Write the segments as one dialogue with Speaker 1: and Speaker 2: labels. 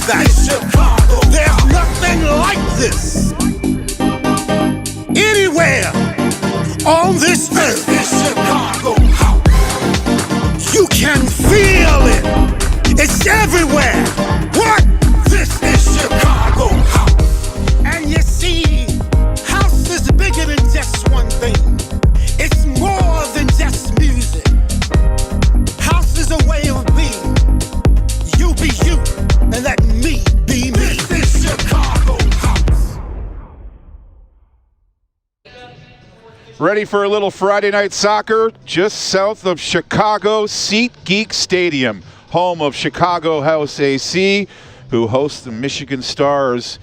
Speaker 1: that. Chicago. There's nothing like this anywhere on this earth. This is Chicago house. You can feel it. It's everywhere. What? This is Chicago house. And you see, house is bigger than just one thing. It's more than just music. House is a way of being. You be you, and let me be me. This is Chicago house.
Speaker 2: Ready for a little Friday night soccer? Just south of Chicago, SeatGeek Stadium, home of Chicago House AC, who hosts the Michigan Stars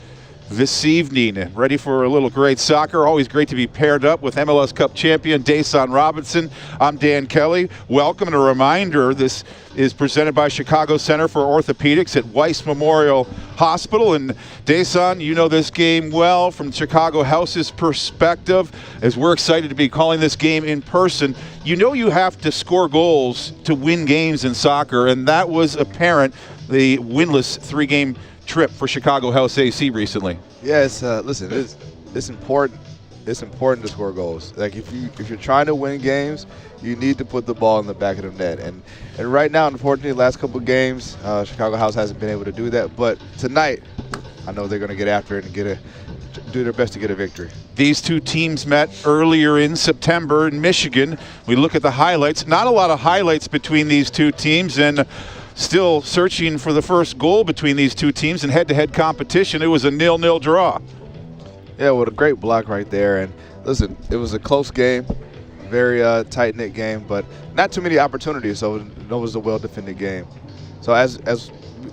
Speaker 2: this evening. Ready for a little great soccer. Always great to be paired up with MLS Cup champion Dason Robinson. I'm Dan Kelly. Welcome, and a reminder, this is presented by Chicago Center for Orthopedics at Weiss Memorial Hospital. And Dason, you know this game well from Chicago House's perspective, as we're excited to be calling this game in person. You know you have to score goals to win games in soccer, and that was apparent the winless three-game trip for Chicago House AC recently.
Speaker 3: Yes, listen, it's important. It's important to score goals. Like if you're trying to win games, you need to put the ball in the back of the net. And right now, unfortunately, the last couple of games, Chicago House hasn't been able to do that. But tonight, I know they're going to get after it and do their best to get a victory.
Speaker 2: These two teams met earlier in September in Michigan. We look at the highlights. Not a lot of highlights between these two teams, and still searching for the first goal between these two teams in head-to-head competition. It was a 0-0 draw.
Speaker 3: Yeah, well, a great block right there. And listen, it was a close game, very tight-knit game, but not too many opportunities, so it was a well-defended game. So as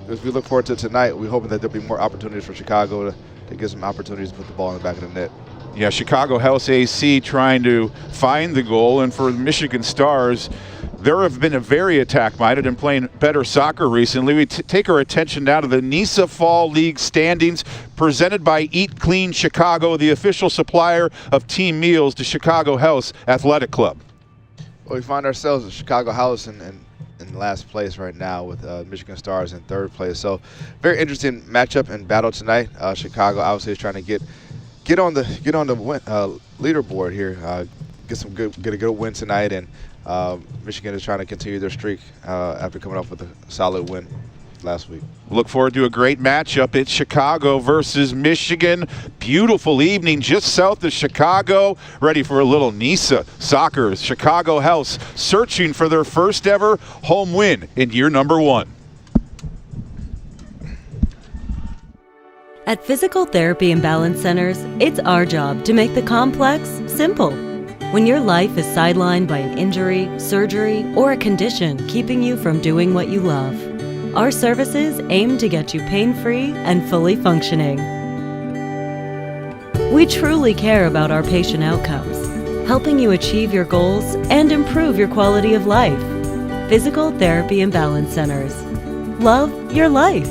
Speaker 3: we look forward to tonight, we're hoping that there'll be more opportunities for Chicago to get some opportunities to put the ball in the back of the net.
Speaker 2: Yeah, Chicago House AC trying to find the goal, and for the Michigan Stars, they have been very attack-minded and playing better soccer recently. We take our attention now to the NISA Fall League standings presented by Eat Clean Chicago, the official supplier of team meals to Chicago House Athletic Club.
Speaker 3: Well, we find ourselves at Chicago House in last place right now with Michigan Stars in third place. So very interesting matchup and battle tonight. Chicago obviously is trying to get on the leaderboard here, get a good win tonight, and Michigan is trying to continue their streak after coming off with a solid win last week.
Speaker 2: Look forward to a great matchup. It's Chicago versus Michigan. Beautiful evening just south of Chicago. Ready for a little NISA soccer. Chicago House searching for their first ever home win in year number 1.
Speaker 4: At Physical Therapy and Balance Centers, it's our job to make the complex simple. When your life is sidelined by an injury, surgery, or a condition keeping you from doing what you love, our services aim to get you pain-free and fully functioning. We truly care about our patient outcomes, helping you achieve your goals and improve your quality of life. Physical Therapy and Balance Centers. Love your life.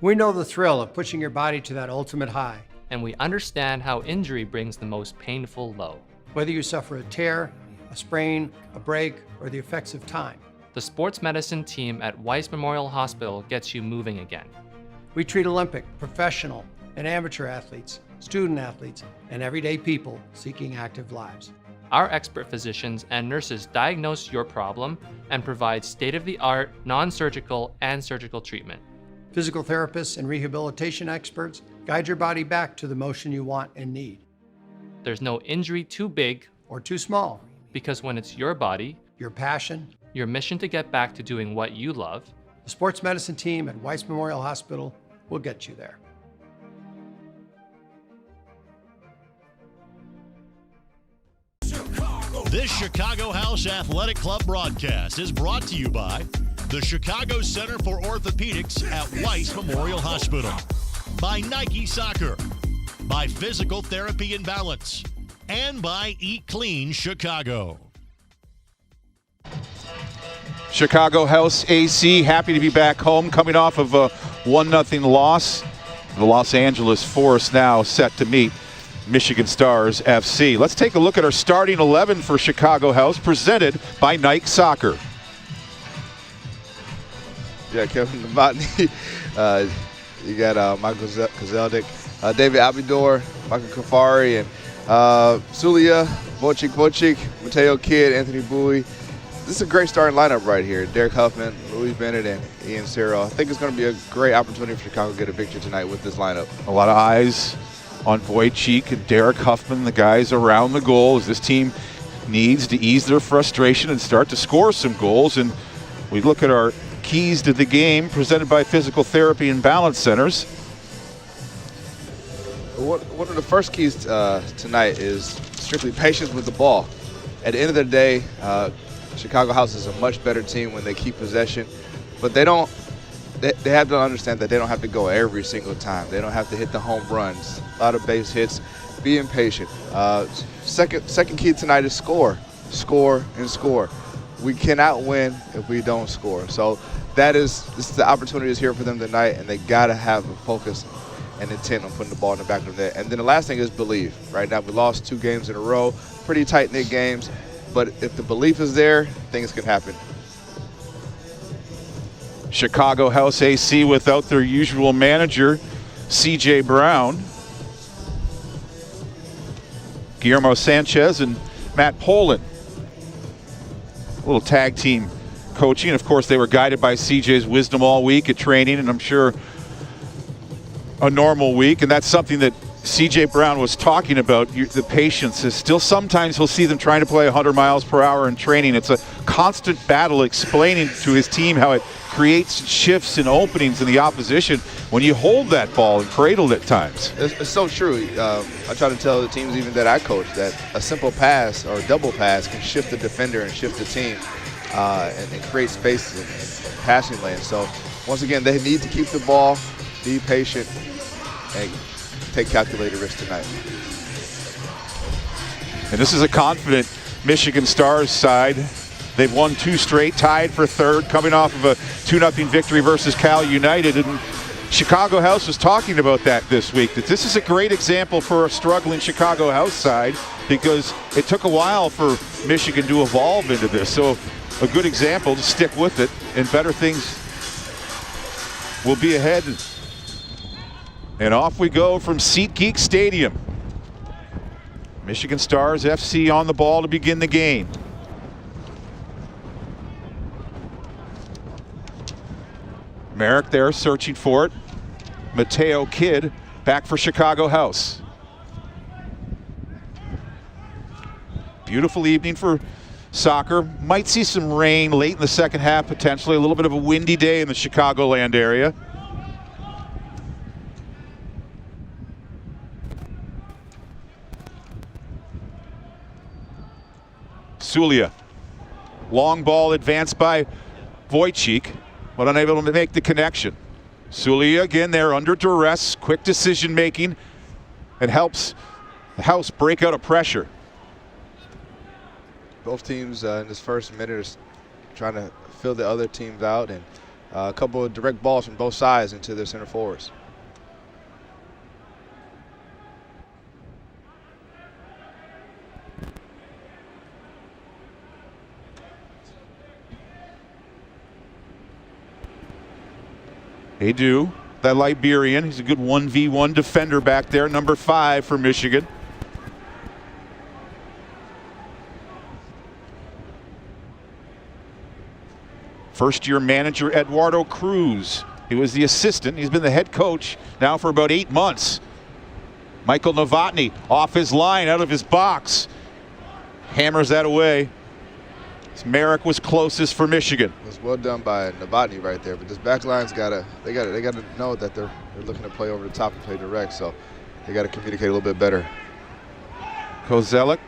Speaker 5: We know the thrill of pushing your body to that ultimate high.
Speaker 6: And we understand how injury brings the most painful low.
Speaker 5: Whether you suffer a tear, a sprain, a break, or the effects of time.
Speaker 6: The sports medicine team at Weiss Memorial Hospital gets you moving again.
Speaker 5: We treat Olympic, professional, and amateur athletes, student athletes, and everyday people seeking active lives.
Speaker 6: Our expert physicians and nurses diagnose your problem and provide state-of-the-art, non-surgical, and surgical treatment.
Speaker 5: Physical therapists and rehabilitation experts guide your body back to the motion you want and need.
Speaker 6: There's no injury too big
Speaker 5: or too small,
Speaker 6: because when it's your body,
Speaker 5: your passion,
Speaker 6: your mission to get back to doing what you love,
Speaker 5: the sports medicine team at Weiss Memorial Hospital will get you there.
Speaker 7: This Chicago House Athletic Club broadcast is brought to you by the Chicago Center for Orthopedics at Weiss Memorial Hospital, by Nike Soccer, by Physical Therapy and Balance, and by Eat Clean Chicago.
Speaker 2: Chicago House AC happy to be back home, coming off of a 1-0 loss. The Los Angeles Force now set to meet Michigan Stars FC. Let's take a look at our starting 11 for Chicago House, presented by Nike Soccer.
Speaker 3: Yeah, Kevin Novotny. You got Michael Kozeldik, David Abidor, Michael Kafari, and Sulia, Wojcik, Mateo Kidd, Anthony Bowie. This is a great starting lineup right here. Derek Huffman, Louis Bennett, and Ian Cyril. I think it's going to be a great opportunity for Chicago to get a victory tonight with this lineup. A lot of eyes on Wojcik and Derek Huffman, the guys around the goal, as this team needs to ease their frustration and start to score some goals. And we look at our keys to the game presented by Physical Therapy and Balance Centers. One of the first keys tonight is strictly patience with the ball. At the end of the day, Chicago House is a much better team when they keep possession, but they have to understand that they don't have to go every single time. They don't have to hit the home runs. A lot of base hits. Be impatient. Second key tonight is score, and score. We cannot win if we don't score. So this is the opportunity is here for them tonight, and they got to have a focus and intent on putting the ball in the back of the net. And then the last thing is believe. Right now we lost 2 games in a row, pretty tight-knit games, but if the belief is there, things can happen.
Speaker 2: Chicago House AC without their usual manager, C.J. Brown, Guillermo Sanchez, and Matt Poland. A little tag team coaching. Of course, they were guided by C.J.'s wisdom all week at training, and I'm sure a normal week, and that's something that C.J. Brown was talking about. The patience is still, sometimes he'll see them trying to play 100 miles per hour in training. It's a constant battle explaining to his team how it creates shifts and openings in the opposition when you hold that ball and cradle it at times.
Speaker 3: It's so true. I try to tell the teams even that I coach that a simple pass or a double pass can shift the defender and shift the team and create space in passing lanes. So once again, they need to keep the ball, be patient, and take calculated risks tonight.
Speaker 2: And this is a confident Michigan Stars side. They've won 2 straight, tied for 3rd, coming off of a 2-0 victory versus Cal United. And Chicago House was talking about that this week, that this is a great example for a struggling Chicago House side, because it took a while for Michigan to evolve into this. So a good example to stick with it, and better things will be ahead. And off we go from SeatGeek Stadium. Michigan Stars FC on the ball to begin the game. Merrick there searching for it. Mateo Kidd back for Chicago House. Beautiful evening for soccer. Might see some rain late in the second half potentially. A little bit of a windy day in the Chicagoland area. Sulia. Long ball advanced by Wojcik, but unable to make the connection. Sulia again there under duress, quick decision making, and helps the House break out of pressure.
Speaker 3: Both teams in this first minute are trying to fill the other teams out, and a couple of direct balls from both sides into their center forwards.
Speaker 2: They do. That Liberian, he's a good 1v1 defender back there, number 5 for Michigan. First-year manager Eduardo Cruz. He was the assistant. He's been the head coach now for about 8 months. Michael Novotny off his line, out of his box. Hammers that away. Merrick was closest for Michigan.
Speaker 3: It was well done by Novotny right there, but this back line's gotta know that they're looking to play over the top and play direct, so they gotta communicate a little bit better.
Speaker 2: Kozelek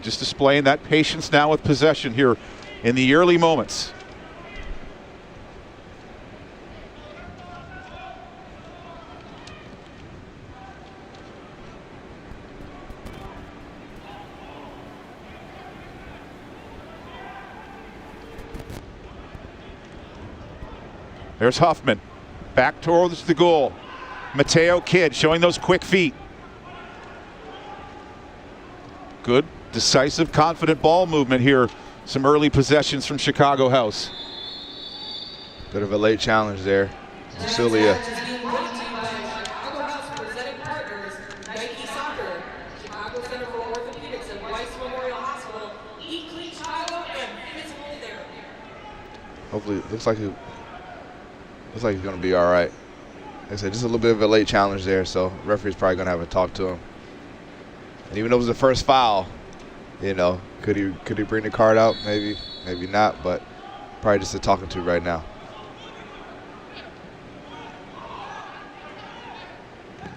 Speaker 2: just displaying that patience now with possession here in the early moments. There's Huffman, back towards the goal. Mateo Kidd showing those quick feet. Good, decisive, confident ball movement here. Some early possessions from Chicago House.
Speaker 3: Bit of a late challenge there. Celia. Hopefully, looks like he's going to be all right. Like I said, just a little bit of a late challenge there, so the referee's probably going to have a talk to him. And even though it was the first foul, you know, could he bring the card out? Maybe, maybe not, but probably just a talking to right now.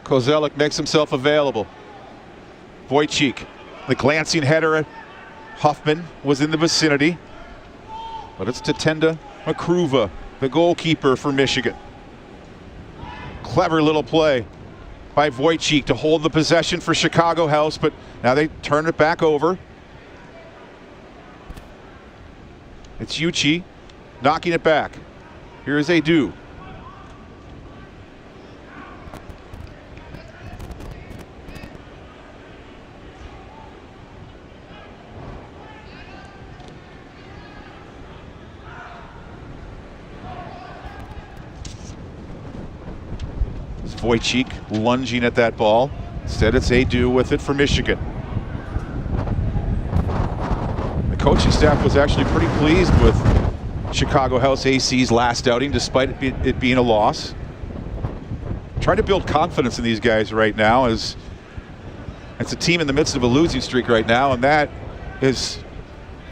Speaker 2: Kozelik makes himself available. Wojcik, the glancing header at Huffman was in the vicinity, but it's Tatenda Makruva, the goalkeeper for Michigan. Clever little play by Wojcik to hold the possession for Chicago House, but now they turn it back over. It's Uchi knocking it back. Here's Adu. Wojcik lunging at that ball. Instead, it's Adu with it for Michigan. The coaching staff was actually pretty pleased with Chicago House AC's last outing, despite it being a loss. Trying to build confidence in these guys right now, as it's a team in the midst of a losing streak right now, and that is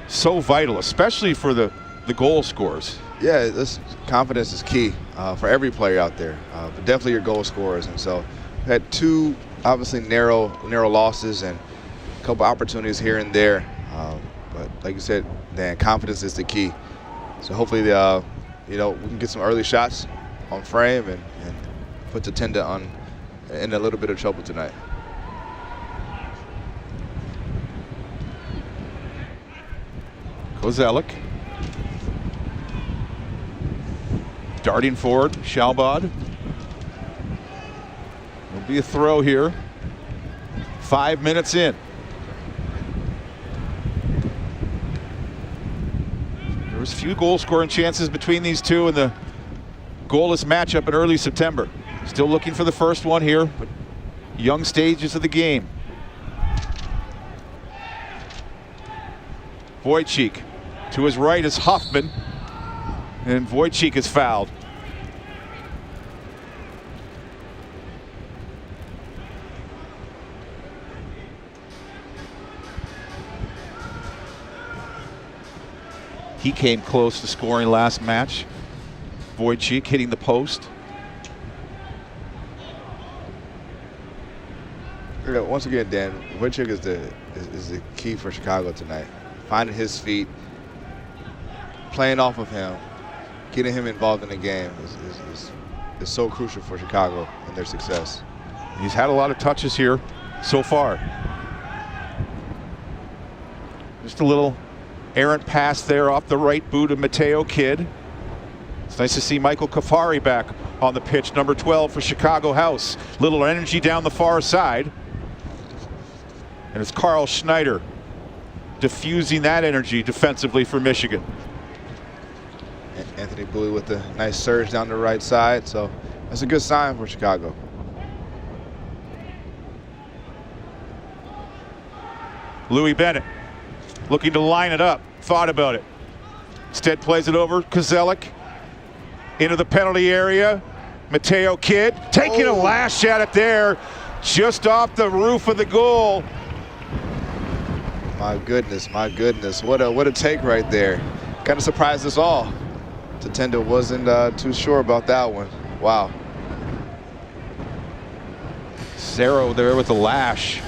Speaker 2: so vital, especially for the goal scorers.
Speaker 3: Yeah, this confidence is key for every player out there, but definitely your goal scorers. And so, had two obviously narrow losses and a couple opportunities here and there. But like you said, Dan, confidence is the key. So hopefully, we can get some early shots on frame and put the Tatenda in a little bit of trouble tonight.
Speaker 2: Kozelik. Darting forward, Shalbad. Will be a throw here. 5 minutes in. There was few goal scoring chances between these two in the goalless matchup in early September. Still looking for the first one here, but young stages of the game. Wojcik. To his right is Huffman. And Wojcik is fouled. He came close to scoring last match. Wojcik hitting the post.
Speaker 3: Once again, Dan, Wojcik is the key for Chicago tonight. Finding his feet, playing off of him, getting him involved in the game is so crucial for Chicago and their success.
Speaker 2: He's had a lot of touches here so far. Just a little errant pass there off the right boot of Mateo Kidd. It's nice to see Michael Kafari back on the pitch, number 12 for Chicago House. Little energy down the far side. And it's Carl Schneider diffusing that energy defensively for Michigan.
Speaker 3: Anthony Bowie with a nice surge down the right side, so that's a good sign for Chicago.
Speaker 2: Louis Bennett looking to line it up, thought about it. Instead plays it over, Kozelik into the penalty area. Mateo Kidd taking a last shot at there, just off the roof of the goal.
Speaker 3: My goodness, what a take right there. Kind of surprised us all. Tatenda wasn't too sure about that one. Wow.
Speaker 2: Cerro there with the lash.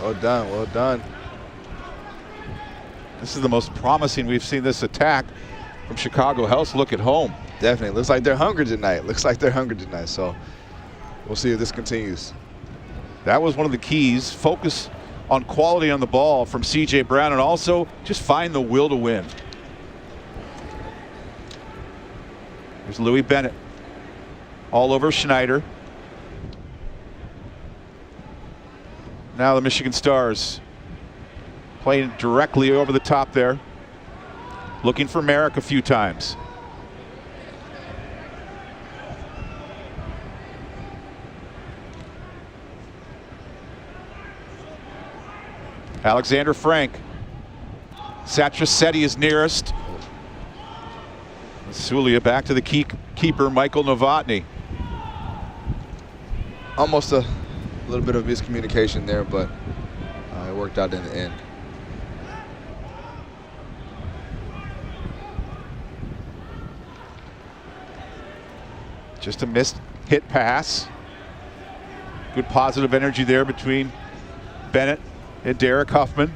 Speaker 3: Well done, well done.
Speaker 2: This is the most promising we've seen this attack from Chicago House. Look at home.
Speaker 3: Definitely. Looks like they're hungry tonight. So we'll see if this continues.
Speaker 2: That was one of the keys. Focus on quality on the ball from C.J. Brown, and also just find the will to win. There's Louis Bennett all over Schneider. Now the Michigan Stars playing directly over the top there. Looking for Merrick a few times. Alexander Frank. Satrasetti is nearest. Sulia back to the keeper, Michael Novotny.
Speaker 3: Almost a little bit of miscommunication there, but it worked out in the end.
Speaker 2: Just a missed hit pass. Good positive energy there between Bennett and Derek Huffman.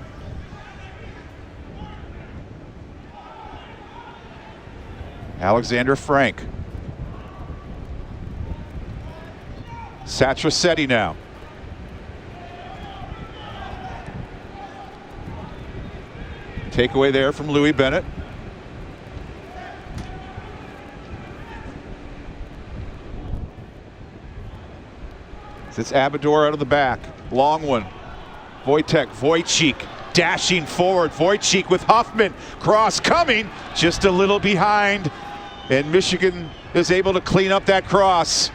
Speaker 2: Alexander Frank. Satrasetti now. Takeaway there from Louis Bennett. It's Abador out of the back. Long one. Wojcik dashing forward. Wojcik with Huffman. Cross coming. Just a little behind. And Michigan is able to clean up that cross.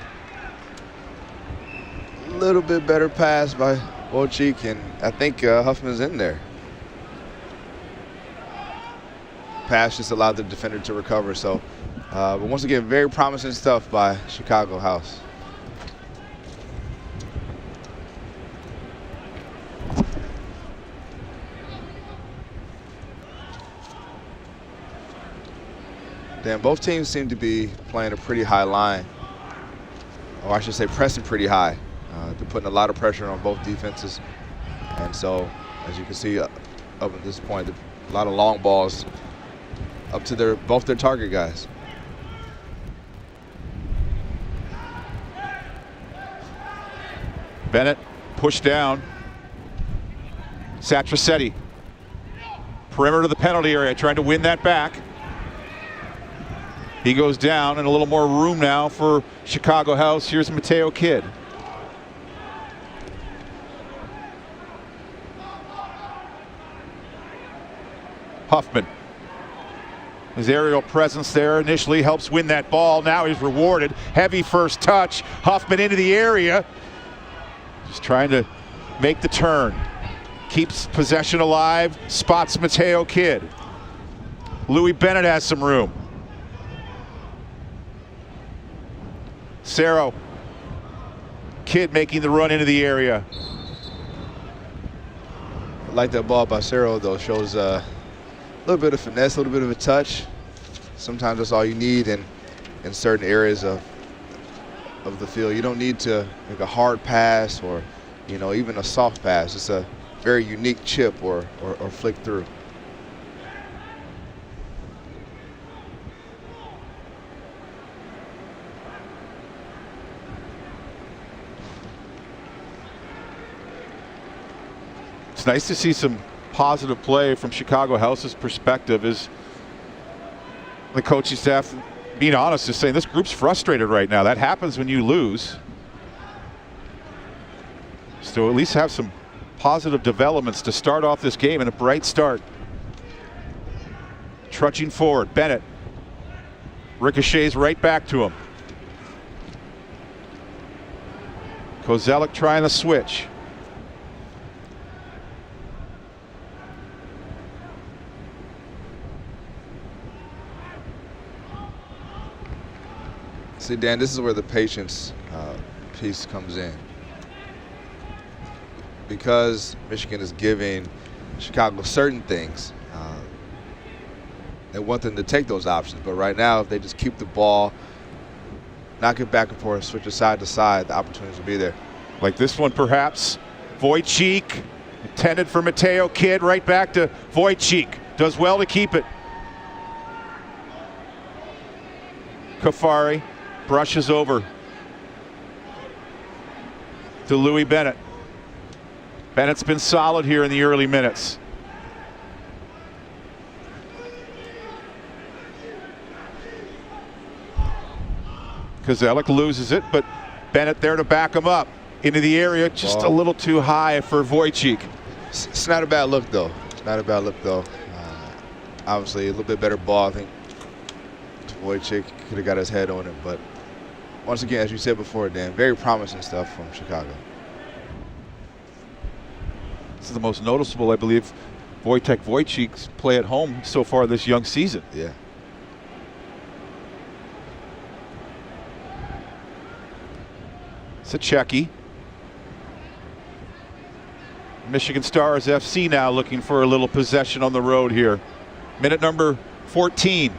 Speaker 3: A little bit better pass by Wojcik, and I think Huffman's in there. Pass just allowed the defender to recover. So, but once again, very promising stuff by Chicago House. Dan, both teams seem to be playing a pretty high line, or I should say pressing pretty high. They're putting a lot of pressure on both defenses. And so, as you can see up at this point, a lot of long balls up to both their target guys.
Speaker 2: Bennett pushed down. Satrasetti. Perimeter of the penalty area, trying to win that back. He goes down, and a little more room now for Chicago House. Here's Mateo Kidd. Huffman. His aerial presence there initially helps win that ball. Now he's rewarded. Heavy first touch. Huffman into the area. Just trying to make the turn. Keeps possession alive. Spots Mateo Kidd. Louis Bennett has some room. Cerro. Kidd making the run into the area.
Speaker 3: I like that ball by Cerro, though. Shows a little bit of finesse, a little bit of a touch. Sometimes that's all you need in certain areas of the field. You don't need to make a hard pass or, even a soft pass. It's a very unique chip or flick through.
Speaker 2: It's nice to see some positive play from Chicago House's perspective. Is the coaching staff being honest, is saying this group's frustrated right now. That happens when you lose. So at least have some positive developments to start off this game and a bright start. Trudging forward, Bennett. Ricochets right back to him. Kozelik trying to switch.
Speaker 3: See, Dan, this is where the patience piece comes in. Because Michigan is giving Chicago certain things, they want them to take those options. But right now, if they just keep the ball, knock it back and forth, switch it side to side, the opportunities will be there.
Speaker 2: Like this one, perhaps. Wojcik Intended for Mateo Kidd, right back to Wojcik. Does well to keep it. Kafari brushes over to Louis Bennett. Bennett's been solid here in the early minutes. Kozelik loses it, but Bennett there to back him up. Into the area, just a little too high for Wojcik.
Speaker 3: It's not a bad look, though. It's not a bad look, though. Obviously, a little bit better ball, I think. Wojcik could have got his head on it, but once again, as you said before, Dan, very promising stuff from Chicago.
Speaker 2: This is the most noticeable, I believe, Wojtek Wojcik's play at home so far this young season.
Speaker 3: Yeah.
Speaker 2: SeatGeek. Michigan Stars FC now looking for a little possession on the road here. Minute number 14.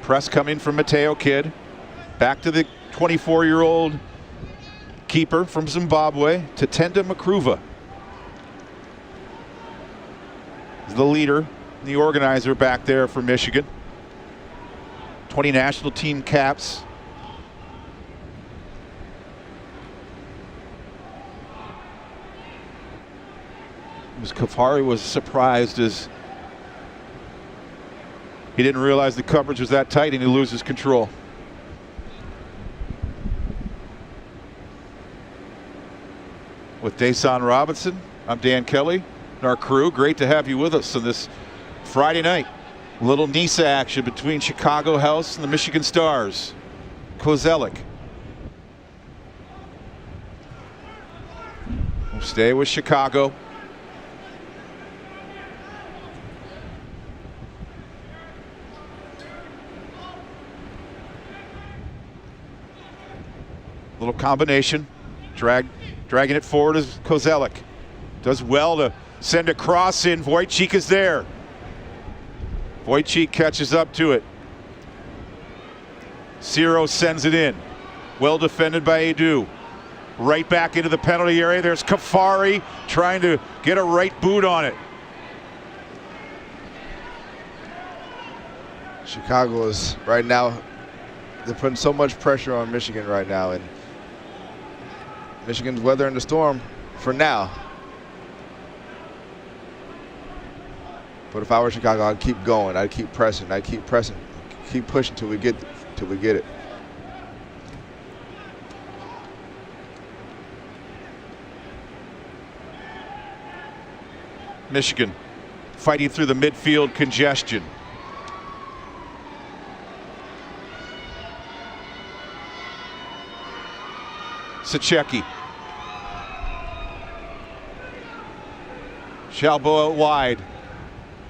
Speaker 2: Press coming from Mateo Kidd. Back to the 24-year-old keeper from Zimbabwe, Tatenda Makruva. The leader, the organizer back there for Michigan. 20 national team caps. Kafari was surprised as he didn't realize the coverage was that tight and he loses control. With Dason Robinson, I'm Dan Kelly and our crew. Great to have you with us on this Friday night. A little NISA action between Chicago House and the Michigan Stars. Kozelik. We'll stay with Chicago. Little combination. Dragging it forward is Kozelik. Does well to send a cross in. Wojcik is there. Wojcik catches up to it. Ciro sends it in. Well defended by Edu. Right back into the penalty area. There's Kafari trying to get a right boot on it.
Speaker 3: Chicago is right now, they're putting so much pressure on Michigan right now, and Michigan's weathering the storm for now. But if I were Chicago, I'd keep going. I'd keep pressing. I'd keep pressing. Keep pushing till we get it.
Speaker 2: Michigan fighting through the midfield congestion. SeatGeek. Shalbo out wide.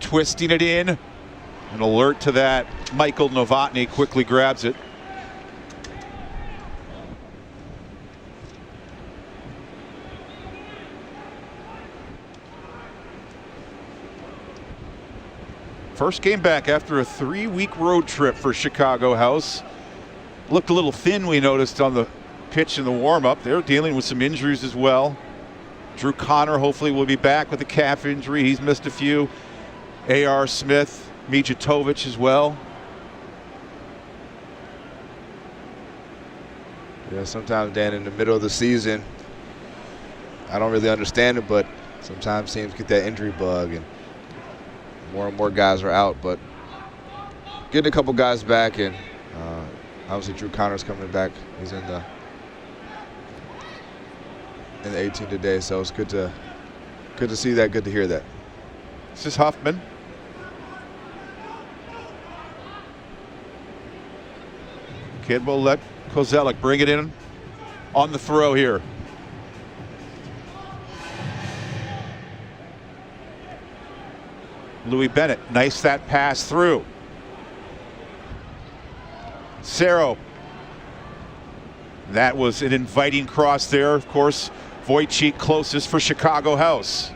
Speaker 2: Twisting it in. An alert to that. Michael Novotny quickly grabs it. First game back after a 3-week road trip for Chicago House. Looked a little thin, we noticed, on the pitch in the warm-up. They're dealing with some injuries as well. Drew Connor hopefully will be back with a calf injury. He's missed a few. A.R. Smith, Mijatovic as well.
Speaker 3: Yeah, sometimes, Dan, in the middle of the season, I don't really understand it, but sometimes teams get that injury bug and more guys are out. But getting a couple guys back, and obviously Drew Connor's coming back. He's in the 18 today, so it's good to see that, good to hear that.
Speaker 2: This is Huffman. Kid will let Kozelik bring it in on the throw here. Louis Bennett, nice that pass through. Cerro That was an inviting cross there. Of course, Wojcik closest for Chicago House.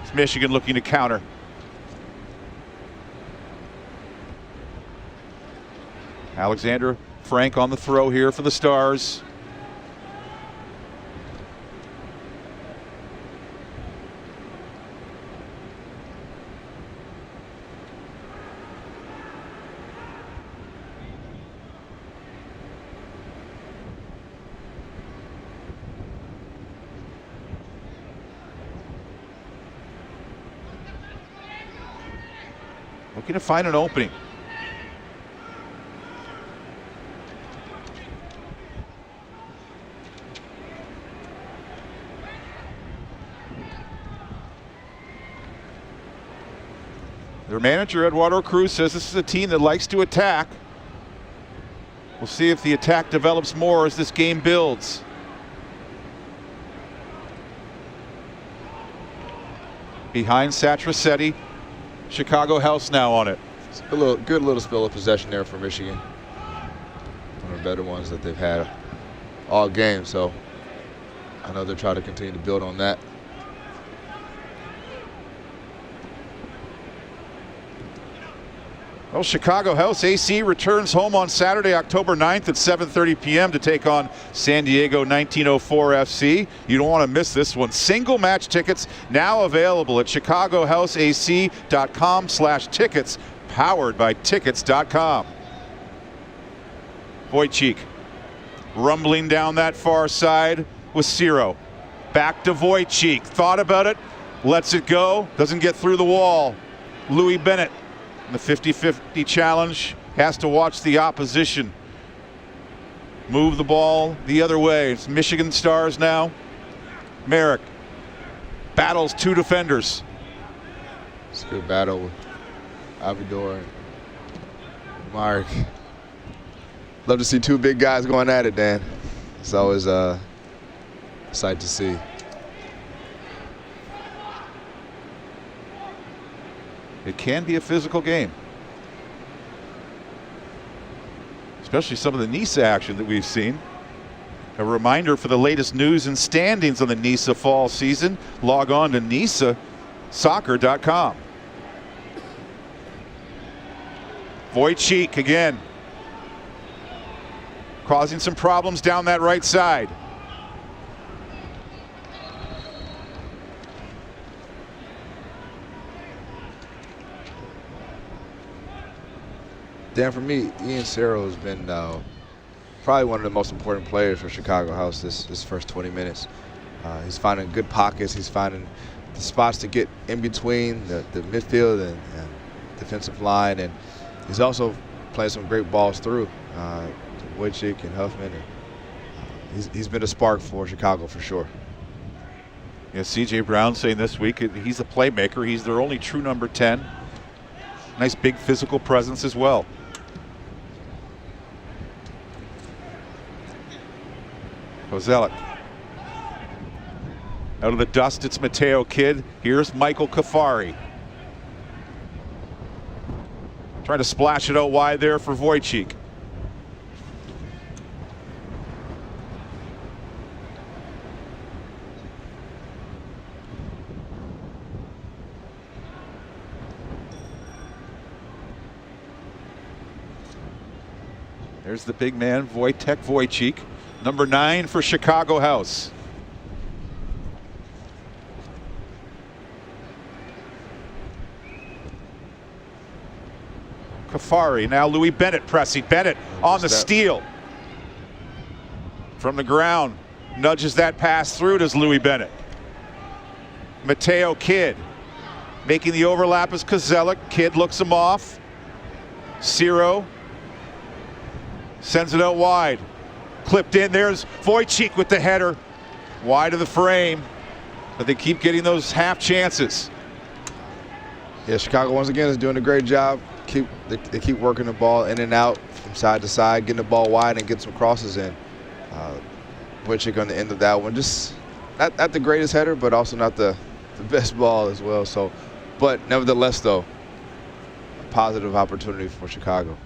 Speaker 2: It's Michigan looking to counter. Alexander Frank on the throw here for the Stars. Looking to find an opening. Their manager, Eduardo Cruz, says this is a team that likes to attack. We'll see if the attack develops more as this game builds. Behind Satrasetti, Chicago House now on it.
Speaker 3: It's a good little spill of possession there for Michigan. One of the better ones that they've had all game, so I know they're trying to continue to build on that.
Speaker 2: Well, Chicago House AC returns home on Saturday, October 9th at 7:30 p.m. to take on San Diego 1904 FC. You don't want to miss this one. Single match tickets now available at chicagohouseac.com/tickets, powered by tickets.com. Wojcik rumbling down that far side with Ciro. Back to Wojcik. Thought about it, lets it go, doesn't get through the wall. Louis Bennett. The 50-50 challenge, has to watch the opposition move the ball the other way. It's Michigan Stars now. Merrick battles two defenders.
Speaker 3: It's a good battle with Avidor and Mark. Love to see two big guys going at it, Dan. It's always a sight to see.
Speaker 2: It can be a physical game. Especially some of the NISA action that we've seen. A reminder for the latest news and standings on the NISA fall season, log on to nisasoccer.com. Wojcik again. Causing some problems down that right side.
Speaker 3: Dan, for me, Ian Ciro has been probably one of the most important players for Chicago House this first 20 minutes. He's finding good pockets. He's finding the spots to get in between the midfield and defensive line, and he's also playing some great balls through Wojcik and Huffman. And, he's been a spark for Chicago for sure.
Speaker 2: Yeah, C.J. Brown saying this week he's a playmaker. He's their only true number 10. Nice big physical presence as well. Kozelik. Out of the dust, it's Mateo Kidd. Here's Michael Kafari. Trying to splash it out wide there for Wojcik. There's the big man, Wojtek Wojcik, number 9 for Chicago House. Kafari, now Louis Bennett pressing. Bennett on the steal. From the ground, nudges that pass through, does Louis Bennett. Mateo Kidd making the overlap as Kozelik. Kidd looks him off. Ciro sends it out wide. Clipped in. There's Wojcik with the header. Wide of the frame. But they keep getting those half chances.
Speaker 3: Yeah, Chicago once again is doing a great job. They keep working the ball in and out from side to side, getting the ball wide and getting some crosses in. Wojcik on the end of that one. Just not the greatest header, but also not the best ball as well. So, but nevertheless, though, positive opportunity for Chicago.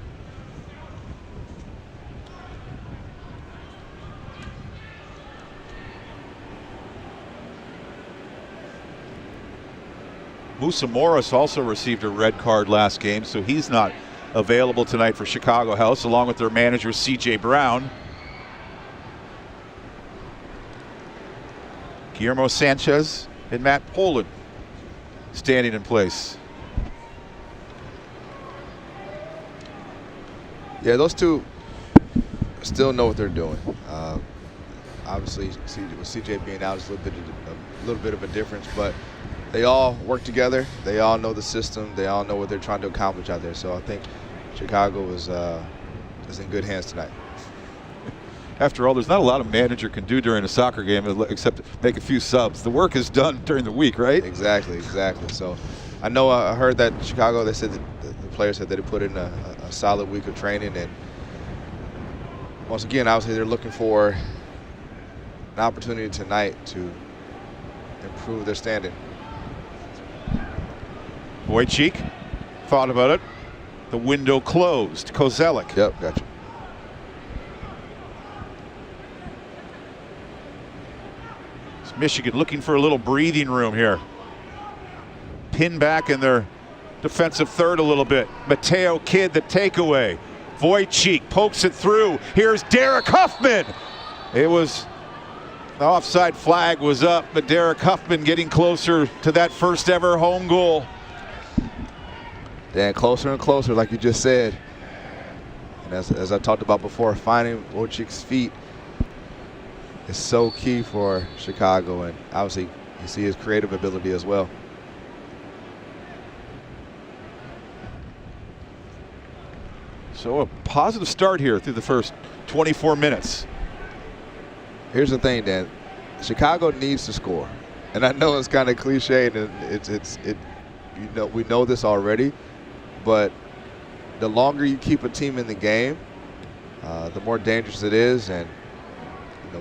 Speaker 2: Musa Morris also received a red card last game, so he's not available tonight for Chicago House, along with their manager, C.J. Brown. Guillermo Sanchez and Matt Poland standing in place.
Speaker 3: Yeah, those two still know what they're doing. Obviously, with CJ being out, it's a little bit of a difference, but they all work together. They all know the system. They all know what they're trying to accomplish out there. So I think Chicago is in good hands tonight.
Speaker 2: After all, there's not a lot a manager can do during a soccer game except make a few subs. The work is done during the week, right?
Speaker 3: Exactly. So I know I heard that Chicago, they said that the players said that they put in a solid week of training. And once again, obviously they're looking for an opportunity tonight to improve their standing.
Speaker 2: Wojcik thought about it. The window closed. Kozelik.
Speaker 3: Yep, gotcha.
Speaker 2: It's Michigan looking for a little breathing room here. Pin back in their defensive third a little bit. Mateo Kidd, the takeaway. Wojcik pokes it through. Here's Derek Huffman. It was, the offside flag was up, but Derek Huffman getting closer to that first ever home goal.
Speaker 3: Dan, closer and closer, like you just said. And as I talked about before, finding Wojcik's feet is so key for Chicago, and obviously you see his creative ability as well.
Speaker 2: So a positive start here through the first 24 minutes.
Speaker 3: Here's the thing, Dan. Chicago needs to score, and I know it's kind of cliche, and we know this already. But the longer you keep a team in the game, the more dangerous it is. And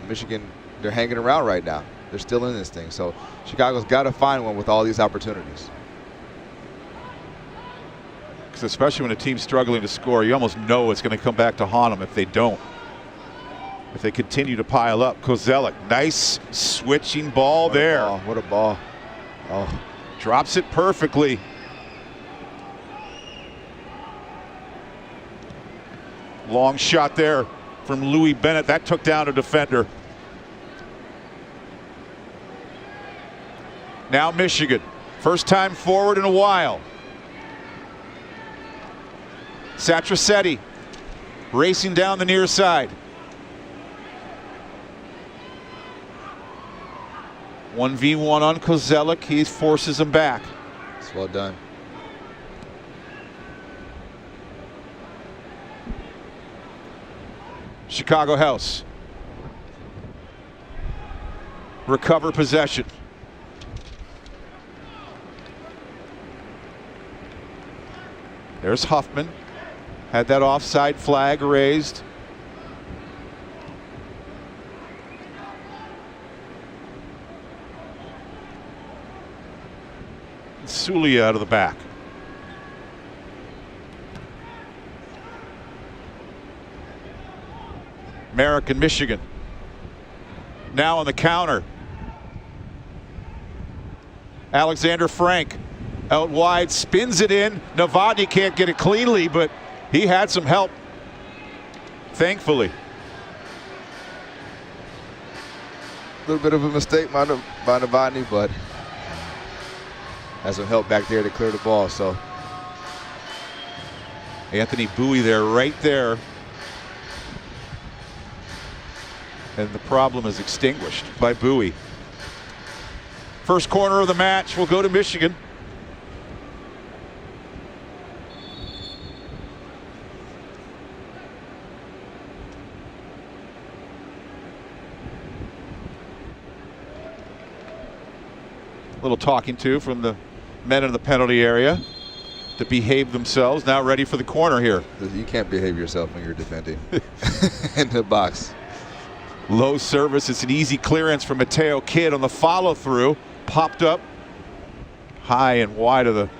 Speaker 3: Michigan, they're hanging around right now. They're still in this thing. So Chicago's got to find one with all these opportunities.
Speaker 2: Because especially when a team's struggling to score, you almost know it's going to come back to haunt them if they don't. If they continue to pile up. Kozelik, nice switching ball there.
Speaker 3: What a ball. Oh.
Speaker 2: Drops it perfectly. Long shot there from Louis Bennett. That took down a defender. Now Michigan. First time forward in a while. Satrasetti racing down the near side. 1v1 on Kozelik. He forces him back.
Speaker 3: It's well done.
Speaker 2: Chicago House. Recover possession. There's Huffman. Had that offside flag raised. Sulia out of the back. Merrick and Michigan. Now on the counter. Alexander Frank out wide, spins it in. Novotny can't get it cleanly, but he had some help, thankfully.
Speaker 3: A little bit of a mistake by Novotny, but has some help back there to clear the ball. So
Speaker 2: Anthony Bowie there, right there. And the problem is extinguished by Bowie. First corner of the match will go to Michigan. Little talking to from the men in the penalty area to behave themselves. Now ready for the corner here.
Speaker 3: You can't behave yourself when you're defending in the box.
Speaker 2: Low service. It's an easy clearance from Mateo Kidd on the follow through. Popped up high and wide of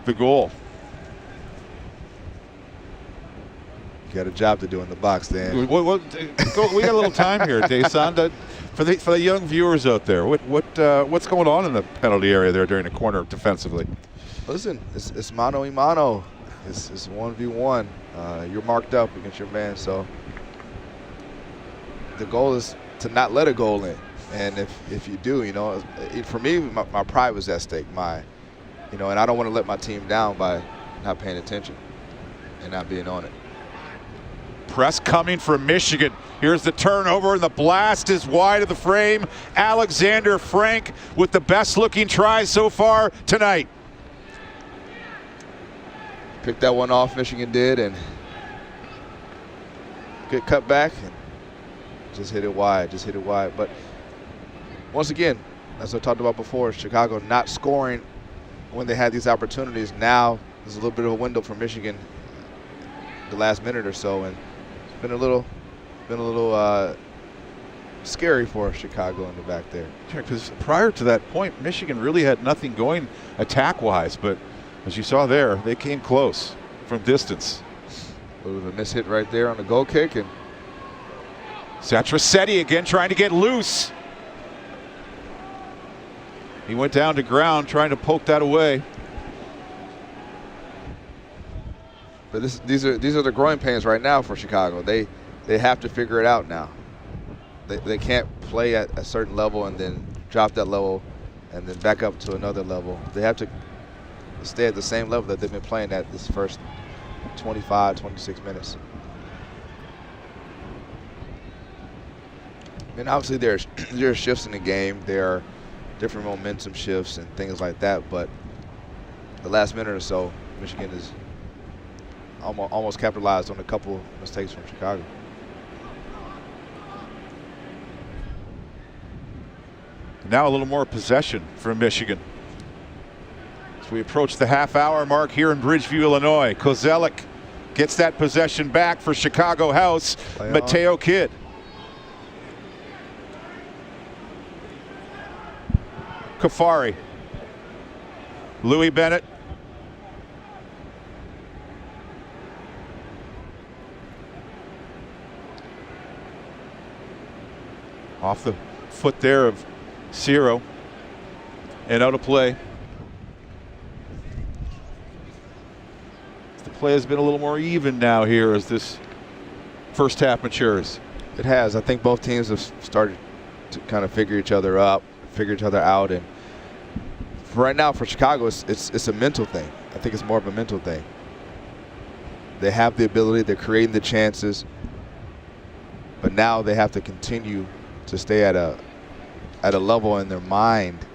Speaker 2: the goal.
Speaker 3: got a job to do in the box, Dan.
Speaker 2: We got a little time here, Dason. For the young viewers out there, what's going on in the penalty area there during the corner defensively?
Speaker 3: Listen, it's mano y mano. It's 1v1. You're marked up against your man, so the goal is to not let a goal in. And if you do, for me, my pride was at stake. And I don't want to let my team down by not paying attention and not being on it.
Speaker 2: Press coming from Michigan. Here's the turnover, and the blast is wide of the frame. Alexander Frank with the best-looking try so far tonight.
Speaker 3: Picked that one off, Michigan did, and good cut back. And just hit it wide. But once again, as I talked about before, Chicago not scoring when they had these opportunities. Now there's a little bit of a window for Michigan the last minute or so, and it's been a little scary for Chicago in the back there.
Speaker 2: Sure, because prior to that point, Michigan really had nothing going attack-wise, but as you saw there, they came close from distance.
Speaker 3: It was a mishit right there on the goal kick, and
Speaker 2: Satrasetti again trying to get loose. He went down to ground trying to poke that away.
Speaker 3: But these are the growing pains right now for Chicago. They have to figure it out now. They can't play at a certain level and then drop that level and then back up to another level. They have to stay at the same level that they've been playing at this first 25, 26 minutes. And obviously there are shifts in the game. There are different momentum shifts and things like that. But the last minute or so, Michigan is almost capitalized on a couple mistakes from Chicago.
Speaker 2: Now a little more possession from Michigan. As we approach the half-hour mark here in Bridgeview, Illinois, Kozelik gets that possession back for Chicago House. Mateo Kidd. Kafari. Louis Bennett. Off the foot there of Ciro. And out of play. The play has been a little more even now here as this first half matures.
Speaker 3: It has. I think both teams have started to kind of figure each other out, and for right now for Chicago, it's a mental thing. I think it's more of a mental thing. They have the ability, they're creating the chances, but now they have to continue to stay at a level in their mind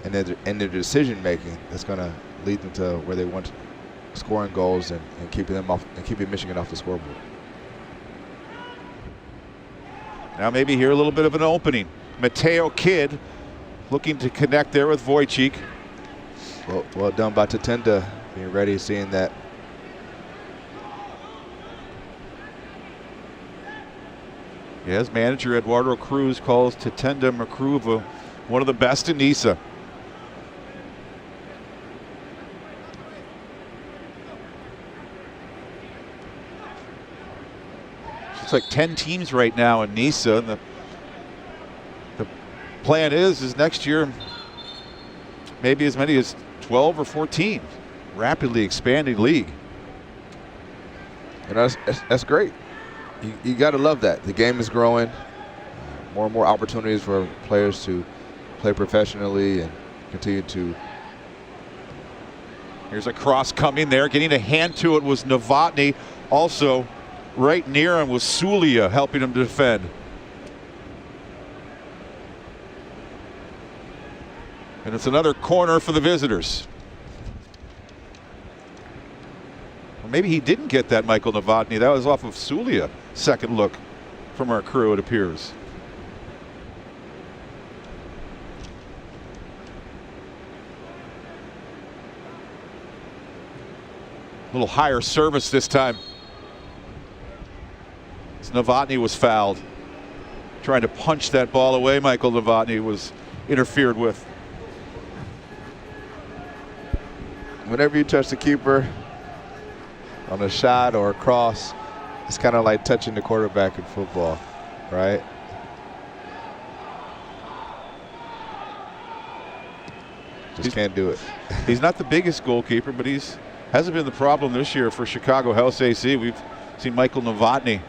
Speaker 3: and in their decision making that's going to lead them to where they want scoring goals and keeping Michigan off the scoreboard.
Speaker 2: Now maybe here a little bit of an opening. Mateo Kidd looking to connect there with Wojcik.
Speaker 3: Well done by Tatenda, being ready, seeing that.
Speaker 2: Yes, manager Eduardo Cruz calls Tatenda Makruva one of the best in NISA. It's like 10 teams right now in NISA, and the plan is next year maybe as many as 12 or 14. Rapidly expanding league.
Speaker 3: And that's great. You got to love that. The game is growing. More and more opportunities for players to play professionally and continue to.
Speaker 2: Here's a cross coming there. Getting a hand to it was Novotny. Also right near him was Sulia helping him to defend. And it's another corner for the visitors. Well, maybe he didn't get that, Michael Novotny. That was off of Sulia. Second look from our crew, it appears. A little higher service this time. As Novotny was fouled. Trying to punch that ball away, Michael Novotny was interfered with. Whenever you touch the keeper on a shot or a cross,
Speaker 3: It's kind of like touching the quarterback in football, right? Just can't do it.
Speaker 2: He's not the biggest goalkeeper, but hasn't been the problem this year for Chicago House AC. We've seen Michael Novotny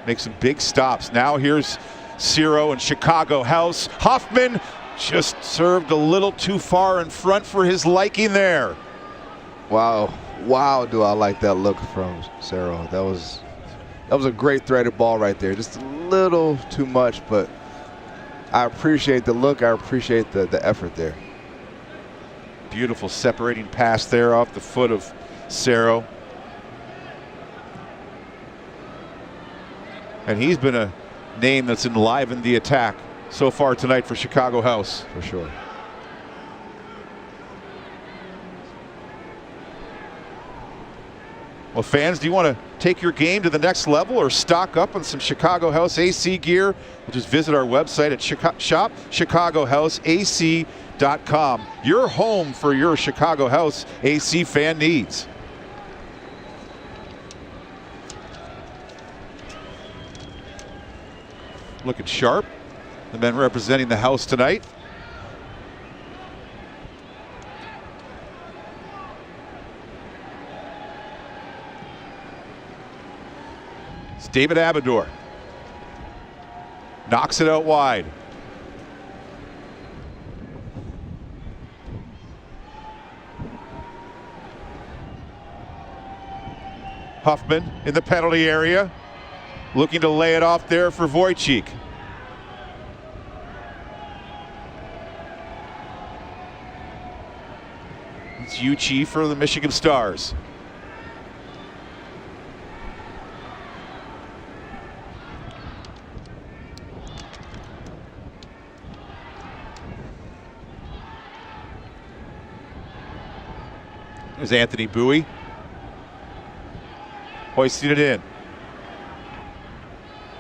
Speaker 2: make some big stops. Now here's Ciro and Chicago House. Hoffman just served a little too far in front for his liking there.
Speaker 3: Wow. Wow, do I like that look from Ciro. That was a great threaded ball right there. Just a little too much, but I appreciate the look. I appreciate the effort there.
Speaker 2: Beautiful separating pass there off the foot of Ciro. And he's been a name that's enlivened the attack so far tonight for Chicago House.
Speaker 3: For sure.
Speaker 2: Well, fans, do you want to take your game to the next level or stock up on some Chicago House AC gear? Well, just visit our website at shopchicagohouseac.com. Your home for your Chicago House AC fan needs. Looking sharp. The men representing the house tonight. It's David Abador. Knocks it out wide. Huffman in the penalty area, looking to lay it off there for Wojcik. It's Uchi for the Michigan Stars. There's Anthony Bowie. Hoisting it in.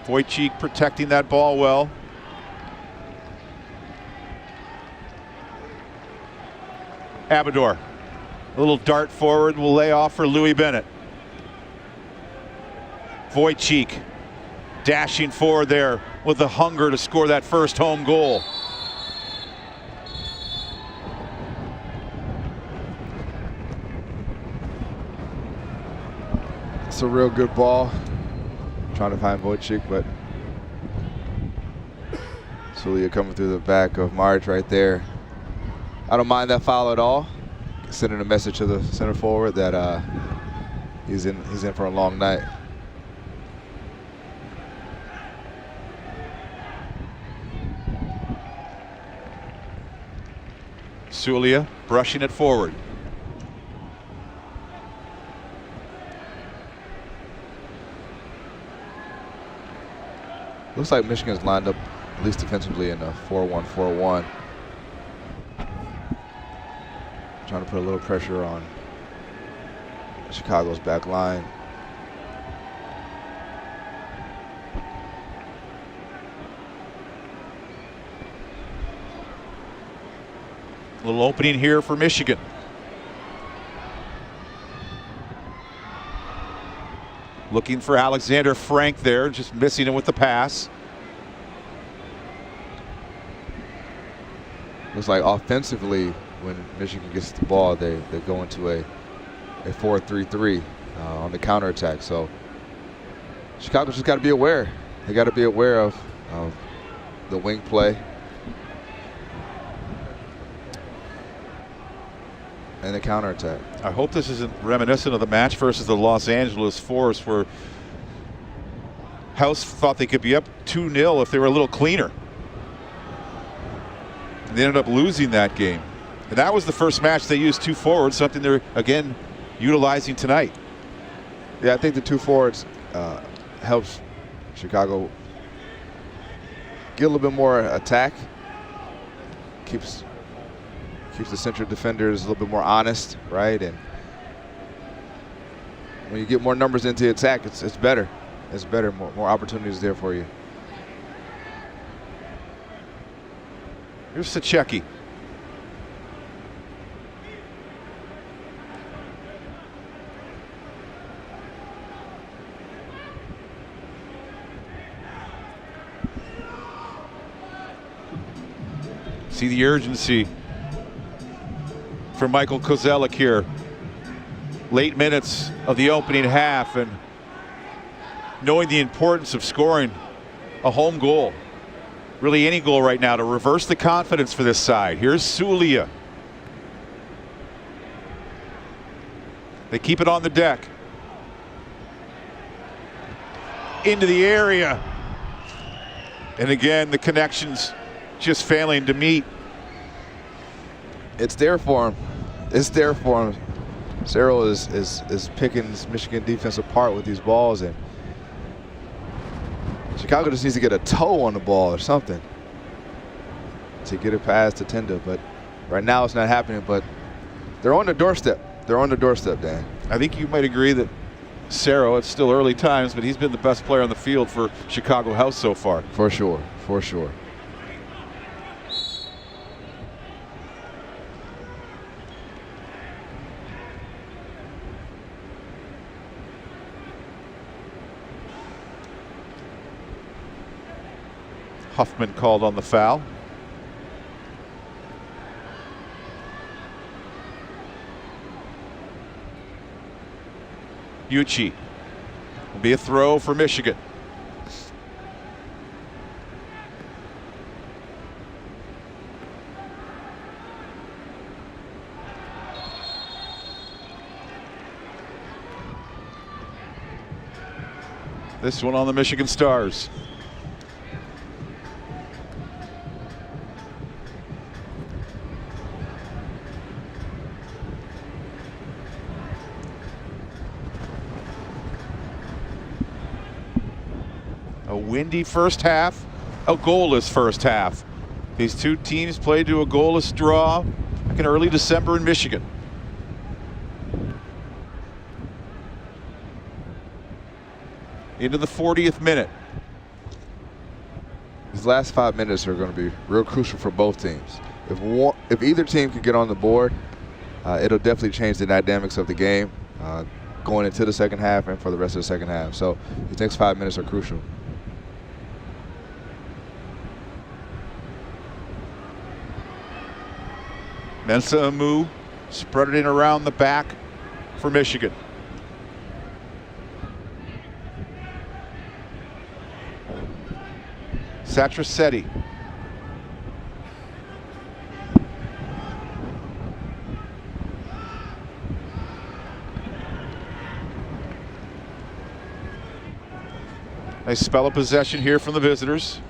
Speaker 2: Wojcik protecting that ball well. Abador. A little dart forward will lay off for Louis Bennett. Wojcik dashing forward there with the hunger to score that first home goal.
Speaker 3: It's a real good ball. Trying to find Wojcik, but Sulia coming through the back of March right there. I don't mind that foul at all. Sending a message to the center forward that he's in for a long night.
Speaker 2: Sulia brushing it forward.
Speaker 3: Looks like Michigan's lined up, at least defensively, in a 4-1-4-1. Trying to put a little pressure on Chicago's back line.
Speaker 2: A little opening here for Michigan. Looking for Alexander Frank there, just missing him with the pass.
Speaker 3: Looks like offensively, when Michigan gets the ball, they go into a 4-3-3 on the counterattack. So Chicago's just got to be aware. They got to be aware of the wing play and the counterattack.
Speaker 2: I hope this isn't reminiscent of the match versus the Los Angeles Force, where House thought they could be up 2-0 if they were a little cleaner. And they ended up losing that game. And that was the first match they used two forwards, something they're, again, utilizing tonight.
Speaker 3: Yeah, I think the two forwards helps Chicago get a little bit more attack. Keeps the central defenders a little bit more honest, right? And when you get more numbers into attack, it's better. It's better. More opportunities there for you.
Speaker 2: Here's Sacecki. See the urgency from Michael Kozelik here. Late minutes of the opening half, and knowing the importance of scoring a home goal. Really any goal right now to reverse the confidence for this side. Here's Sulia. They keep it on the deck. Into the area. And again, the connections just failing to meet.
Speaker 3: It's there for him. It's there for him. Cyril is picking this Michigan defense apart with these balls, and Chicago just needs to get a toe on the ball or something to get it past the tender. But right now it's not happening, but they're on the doorstep. They're on the doorstep, Dan.
Speaker 2: I think you might agree that Cerro, it's still early times, but he's been the best player on the field for Chicago House so far.
Speaker 3: For sure, for sure.
Speaker 2: Huffman called on the foul. Uchi. Will be a throw for Michigan. This one on the Michigan Stars. A windy first half, a goalless first half. These two teams played to a goalless draw back in early December in Michigan. Into the 40th minute.
Speaker 3: These last 5 minutes are going to be real crucial for both teams. If either team can get on the board, it'll definitely change the dynamics of the game going into the second half and for the rest of the second half. So these next 5 minutes are crucial.
Speaker 2: Mensa Amu spread it in around the back for Michigan. Satrasetti. Nice spell of possession here from the visitors.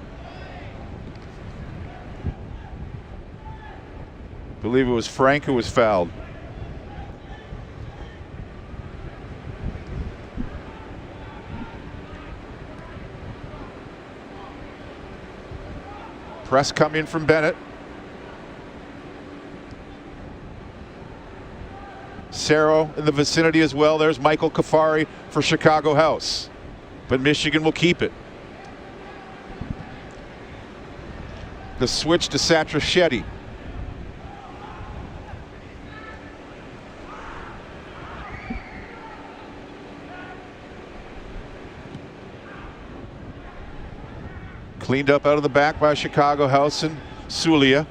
Speaker 2: I believe it was Frank who was fouled. Press coming from Bennett. Cerro in the vicinity as well. There's Michael Kafari for Chicago House. But Michigan will keep it. The switch to Satrasetti. Cleaned up out of the back by Chicago House and Sulia.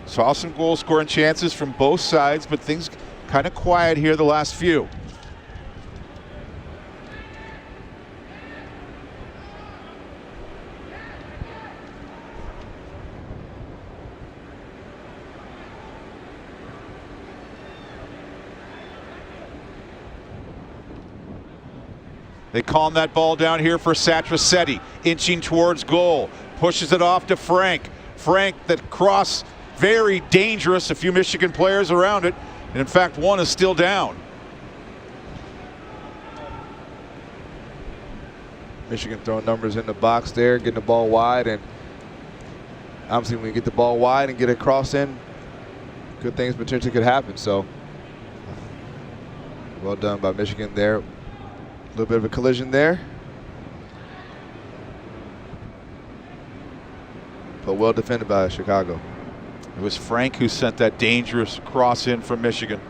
Speaker 2: Saw some goal scoring chances from both sides, but things kind of quiet here the last few. They calm that ball down here for Satrasetti, inching towards goal. Pushes it off to Frank. Frank, that cross, very dangerous. A few Michigan players around it. And in fact, one is still down.
Speaker 3: Michigan throwing numbers in the box there, getting the ball wide. And obviously when you get the ball wide and get a cross in, good things potentially could happen. So well done by Michigan there. A little bit of a collision there. But well defended by Chicago.
Speaker 2: It was Frank who sent that dangerous cross in from Michigan.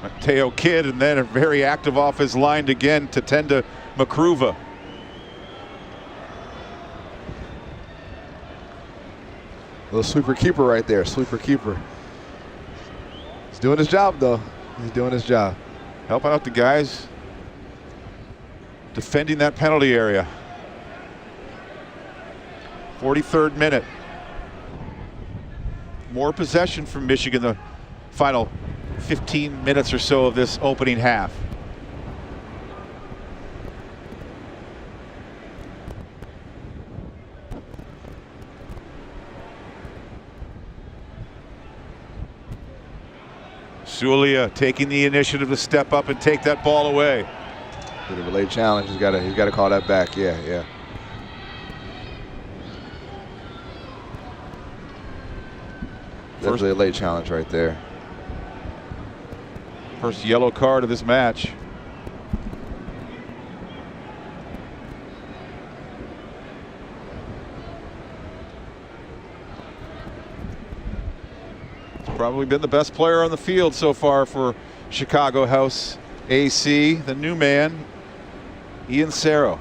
Speaker 2: Mateo Kidd, and then very active off his line again to Tenda Makruva.
Speaker 3: Little sweeper keeper right there, sweeper keeper. He's doing his job though. He's doing his job.
Speaker 2: Helping out the guys defending that penalty area. 43rd minute. More possession from Michigan the final 15 minutes or so of this opening half. Sulia taking the initiative to step up and take that ball away.
Speaker 3: Bit of a late challenge. He's got to call that back. Yeah. Definitely a late challenge right there.
Speaker 2: First yellow card of this match. Probably been the best player on the field so far for Chicago House AC, the new man, Ian Cerro.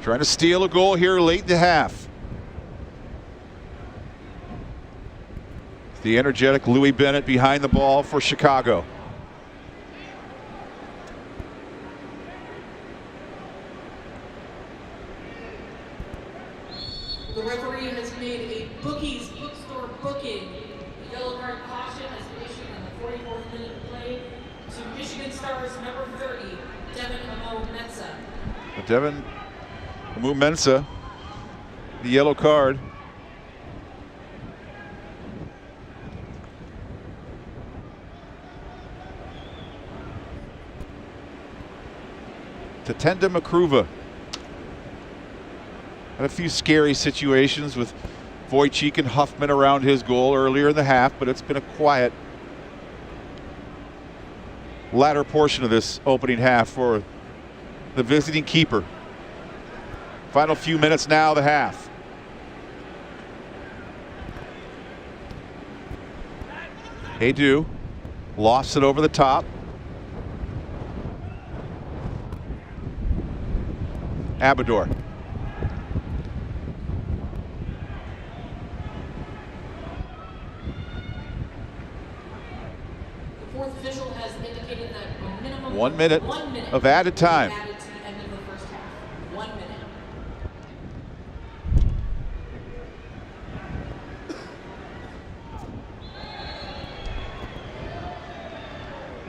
Speaker 2: Trying to steal a goal here late in the half. The energetic Louis Bennett behind the ball for Chicago.
Speaker 8: The referee has made a Bookies bookstore booking. The yellow card caution has been issued in the 44th minute of play to Michigan Stars number 30, Devin Mensa.
Speaker 2: Devin Mensa, the yellow card. To Tenda Makruva. Had a few scary situations with Wojcik and Huffman around his goal earlier in the half, but it's been a quiet latter portion of this opening half for the visiting keeper. Final few minutes now of the half. Edu lost it over the top. Abador.
Speaker 8: The fourth official has indicated that a minimum
Speaker 2: 1 minute,
Speaker 8: 1 minute
Speaker 2: of added time.
Speaker 8: added to the end of the first half. 1 minute.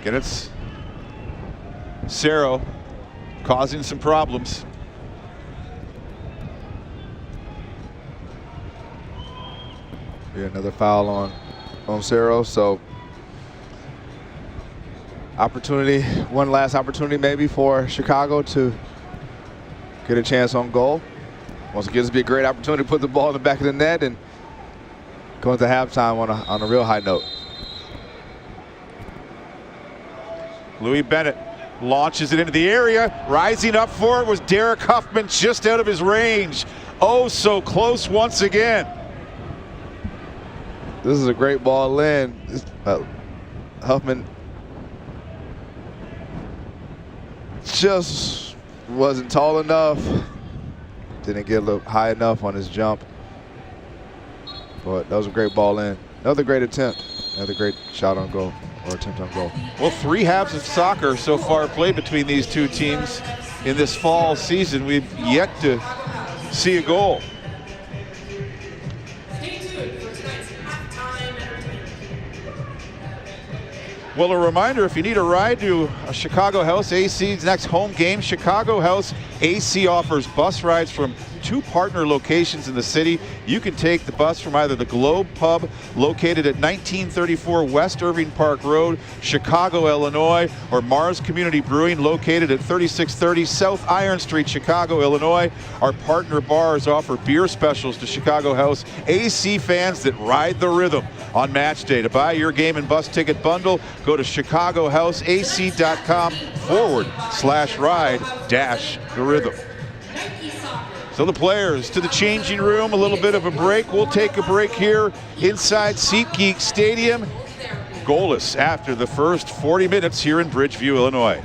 Speaker 2: Again, it's Cerro causing some problems.
Speaker 3: Yeah, another foul on Cerro. So opportunity, one last opportunity maybe for Chicago to get a chance on goal. Once again, this will be a great opportunity to put the ball in the back of the net and go into halftime on a real high note.
Speaker 2: Louis Bennett launches it into the area. Rising up for it was Derek Huffman, just out of his range. Oh, so close once again.
Speaker 3: This is a great ball in. Huffman just wasn't tall enough. Didn't get a little high enough on his jump. But that was a great ball in. Another great attempt. Another great shot on goal, or attempt on goal.
Speaker 2: Well, 3 halves of soccer so far played between these two teams in this fall season. We've yet to see a goal.
Speaker 8: Stay tuned for tonight's halftime entertainment.
Speaker 2: Well, a reminder, if you need a ride to a Chicago House AC's next home game, Chicago House AC offers bus rides from 2 partner locations in the city. You can take the bus from either the Globe Pub, located at 1934 West Irving Park Road, Chicago, Illinois, or Mars Community Brewing, located at 3630 South Iron Street, Chicago, Illinois. Our partner bars offer beer specials to Chicago House AC fans that ride the rhythm. on match day. To buy your game and bus ticket bundle, go to chicagohouseac.com/ride-the rhythm. So the players to the changing room, a little bit of a break. We'll take a break here inside SeatGeek Stadium. Goalless after the first 40 minutes here in Bridgeview, Illinois.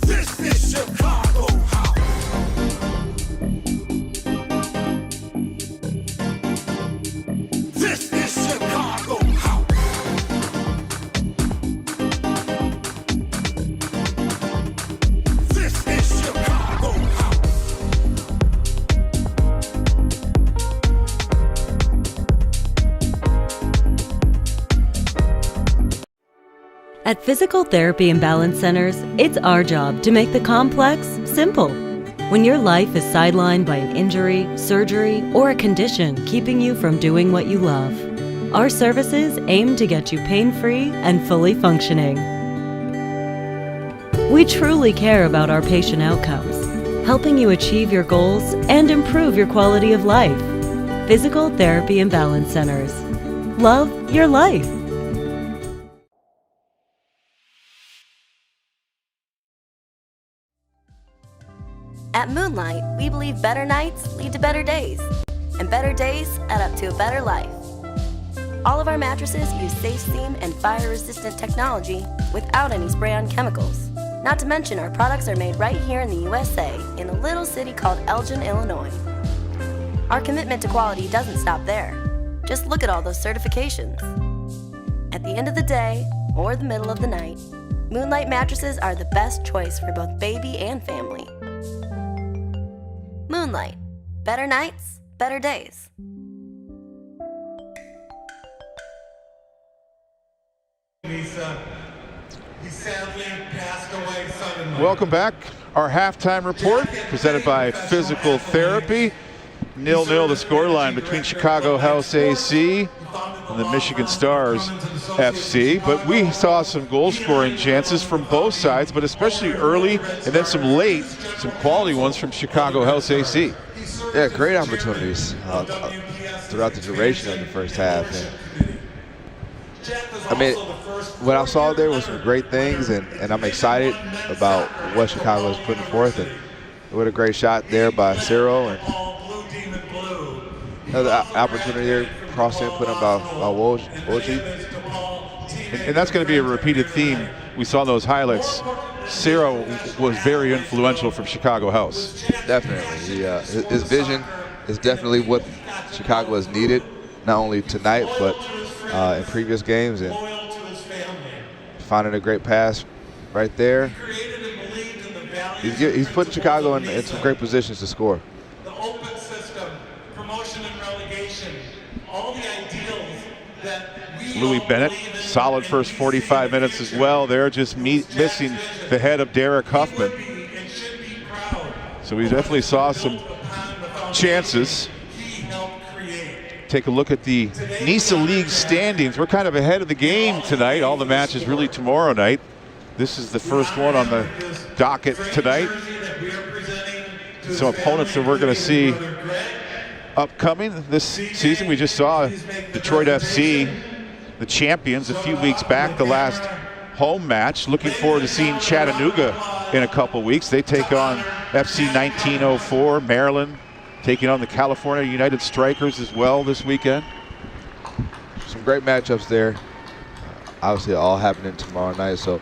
Speaker 1: This is Chicago House. This is Chicago House. This is Chicago House.
Speaker 4: At Physical Therapy and Balance Centers, it's our job to make the complex simple. When your life is sidelined by an injury, surgery, or a condition keeping you from doing what you love, our services aim to get you pain-free and fully functioning. We truly care about our patient outcomes, helping you achieve your goals and improve your quality of life. Physical Therapy and Balance Centers. Love your life.
Speaker 9: At Moonlight, we believe better nights lead to better days, and better days add up to a better life. All of our mattresses use safe seam and fire-resistant technology without any spray-on chemicals. Not to mention our products are made right here in the USA in a little city called Elgin, Illinois. Our commitment to quality doesn't stop there. Just look at all those certifications. At the end of the day, or the middle of the night, Moonlight mattresses are the best choice for both baby and family. Moonlight. Better nights, better days.
Speaker 10: NISA. He sadly passed away suddenly.
Speaker 2: Welcome back. Our halftime report presented by Physical Therapy. 0-0 the scoreline between Chicago House AC and the Michigan Stars FC. But we saw some goal scoring chances from both sides, but especially early and then some late, some quality ones from Chicago House AC.
Speaker 3: Yeah, great opportunities throughout the duration of the first half. And, I mean, what I saw there was some great things, and I'm excited about what Chicago is putting forth. And what a great shot there by Ciro, and another opportunity there, cross input by Wojcik.
Speaker 2: And that's going to be a repeated theme. We saw those highlights. Ciro was very influential from Chicago House.
Speaker 3: Definitely. His vision is definitely what Chicago has needed, not only tonight, but in previous games. And finding a great pass right there. He's putting Chicago in some great positions to score.
Speaker 10: The open system, promotion and relegation, all the ideals that we
Speaker 2: Louis Bennett, solid first 45 minutes as well. They're just missing the head of Derek Huffman. So we definitely saw some chances. Take a look at the NISA League standings. We're kind of ahead of the game tonight. All the matches really tomorrow night. This is the first one on the docket tonight. Some opponents that we're going to see upcoming this season. We just saw Detroit FC, the champions, a few weeks back, the last home match. Looking forward to seeing Chattanooga in a couple weeks. They take on FC 1904, Maryland, taking on the California United Strikers as well this weekend.
Speaker 3: Some great matchups there. Obviously all happening tomorrow night. So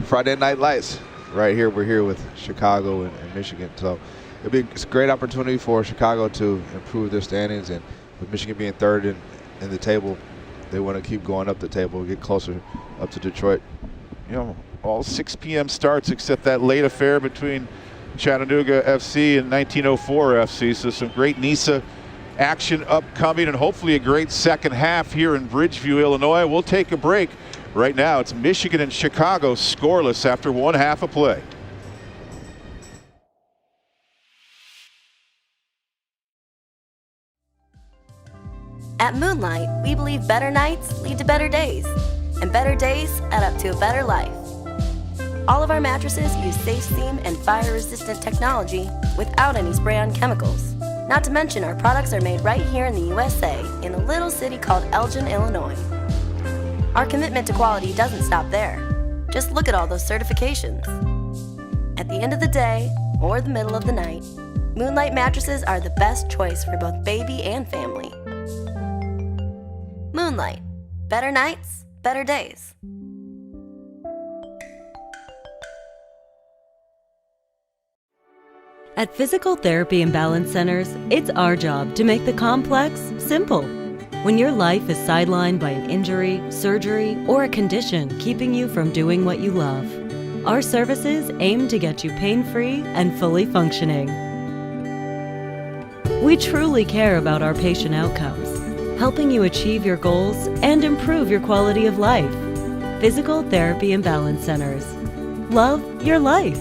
Speaker 3: Friday Night Lights right here. We're here with Chicago and Michigan. So it's a great opportunity for Chicago to improve their standings, and with Michigan being third in the table, they want to keep going up the table, get closer up to Detroit.
Speaker 2: You know, all 6 p.m. starts except that late affair between Chattanooga FC and 1904 FC. So some great NISA action upcoming, and hopefully a great second half here in Bridgeview, Illinois. We'll take a break. Right now, it's Michigan and Chicago scoreless after one half of play.
Speaker 9: At Moonlight, we believe better nights lead to better days, and better days add up to a better life. All of our mattresses use safe seam and fire-resistant technology without any spray-on chemicals. Not to mention our products are made right here in the USA in a little city called Elgin, Illinois. Our commitment to quality doesn't stop there. Just look at all those certifications. At the end of the day, or the middle of the night, Moonlight mattresses are the best choice for both baby and family. Moonlight. Better nights, better days.
Speaker 4: At Physical Therapy and Balance Centers, it's our job to make the complex simple. When your life is sidelined by an injury, surgery, or a condition keeping you from doing what you love, our services aim to get you pain-free and fully functioning. We truly care about our patient outcomes, helping you achieve your goals and improve your quality of life. Physical Therapy and Balance Centers. Love your life.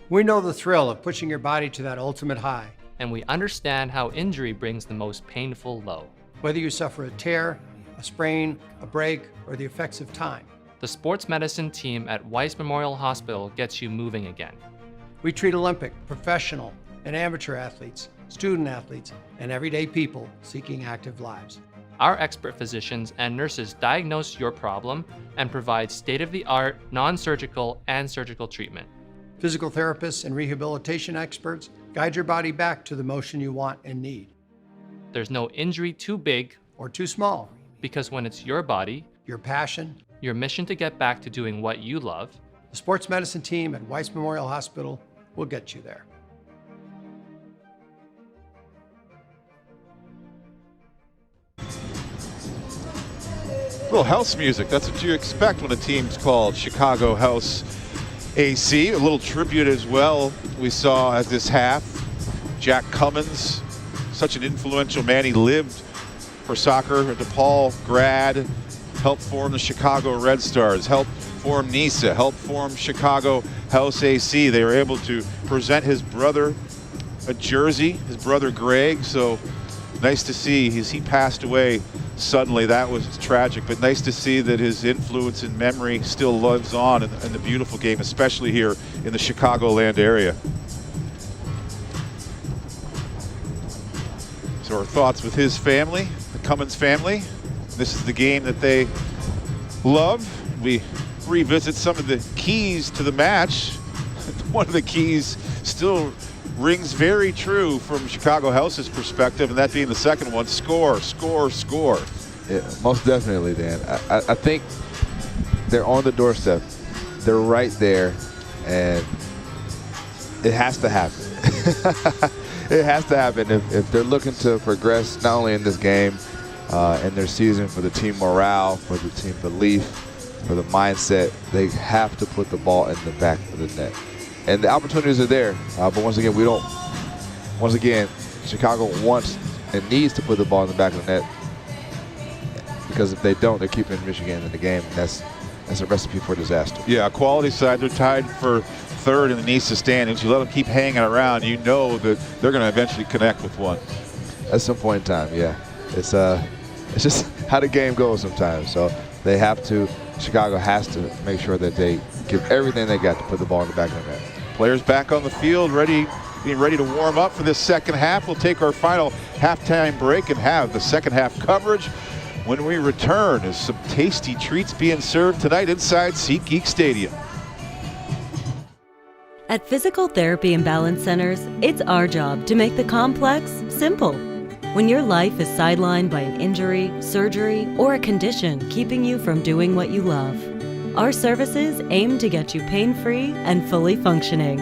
Speaker 5: We know the thrill of pushing your body to that ultimate high.
Speaker 6: And we understand how injury brings the most painful low.
Speaker 5: Whether you suffer a tear, a sprain, a break, or the effects of time.
Speaker 6: The sports medicine team at Weiss Memorial Hospital gets you moving again.
Speaker 5: We treat Olympic, professional, and amateur athletes, student athletes, and everyday people seeking active lives.
Speaker 6: Our expert physicians and nurses diagnose your problem and provide state-of-the-art, non-surgical, and surgical treatment.
Speaker 5: Physical therapists and rehabilitation experts guide your body back to the motion you want and need.
Speaker 6: There's no injury too big
Speaker 5: or too small,
Speaker 6: because when it's your body,
Speaker 5: your passion,
Speaker 6: your mission to get back to doing what you love,
Speaker 5: the sports medicine team at Weiss Memorial Hospital will get you there.
Speaker 2: A little house music, that's what you expect when a team's called Chicago House AC. A little tribute as well we saw as this half. Jack Cummins, such an influential man. He lived for soccer, a DePaul grad, helped form the Chicago Red Stars, helped form NISA, helped form Chicago House AC. They were able to present his brother a jersey, his brother Greg, so nice to see. He passed away suddenly. That was tragic, but nice to see that his influence and memory still lives on in the beautiful game, especially here in the Chicagoland area. So our thoughts with his family, the Cummins family. This is the game that they love. We revisit some of the keys to the match. One of the keys still rings very true from Chicago House's perspective, and that being the second one: score, score, score.
Speaker 3: Yeah, most definitely, Dan. I think they're on the doorstep. They're right there, and it has to happen. It has to happen if they're looking to progress not only in this game, in their season, for the team morale, for the team belief, for the mindset. They have to put the ball in the back of the net. And the opportunities are there, but once again, we don't. Once again, Chicago wants and needs to put the ball in the back of the net, because if they don't, they're keeping Michigan in the game, and that's a recipe for disaster.
Speaker 2: Yeah, quality side, they're tied for third in the NISA standings. You let them keep hanging around, you know that they're going to eventually connect with one.
Speaker 3: At some point in time, yeah. It's just how the game goes sometimes. So they have to. Chicago has to make sure that they give everything they got to put the ball in the back of the net.
Speaker 2: Players back on the field, being ready to warm up for this second half. We'll take our final halftime break and have the second half coverage when we return. Is some tasty treats being served tonight inside SeatGeek Stadium.
Speaker 4: At Physical Therapy and Balance Centers, it's our job to make the complex simple. When your life is sidelined by an injury, surgery, or a condition keeping you from doing what you love, our services aim to get you pain-free and fully functioning.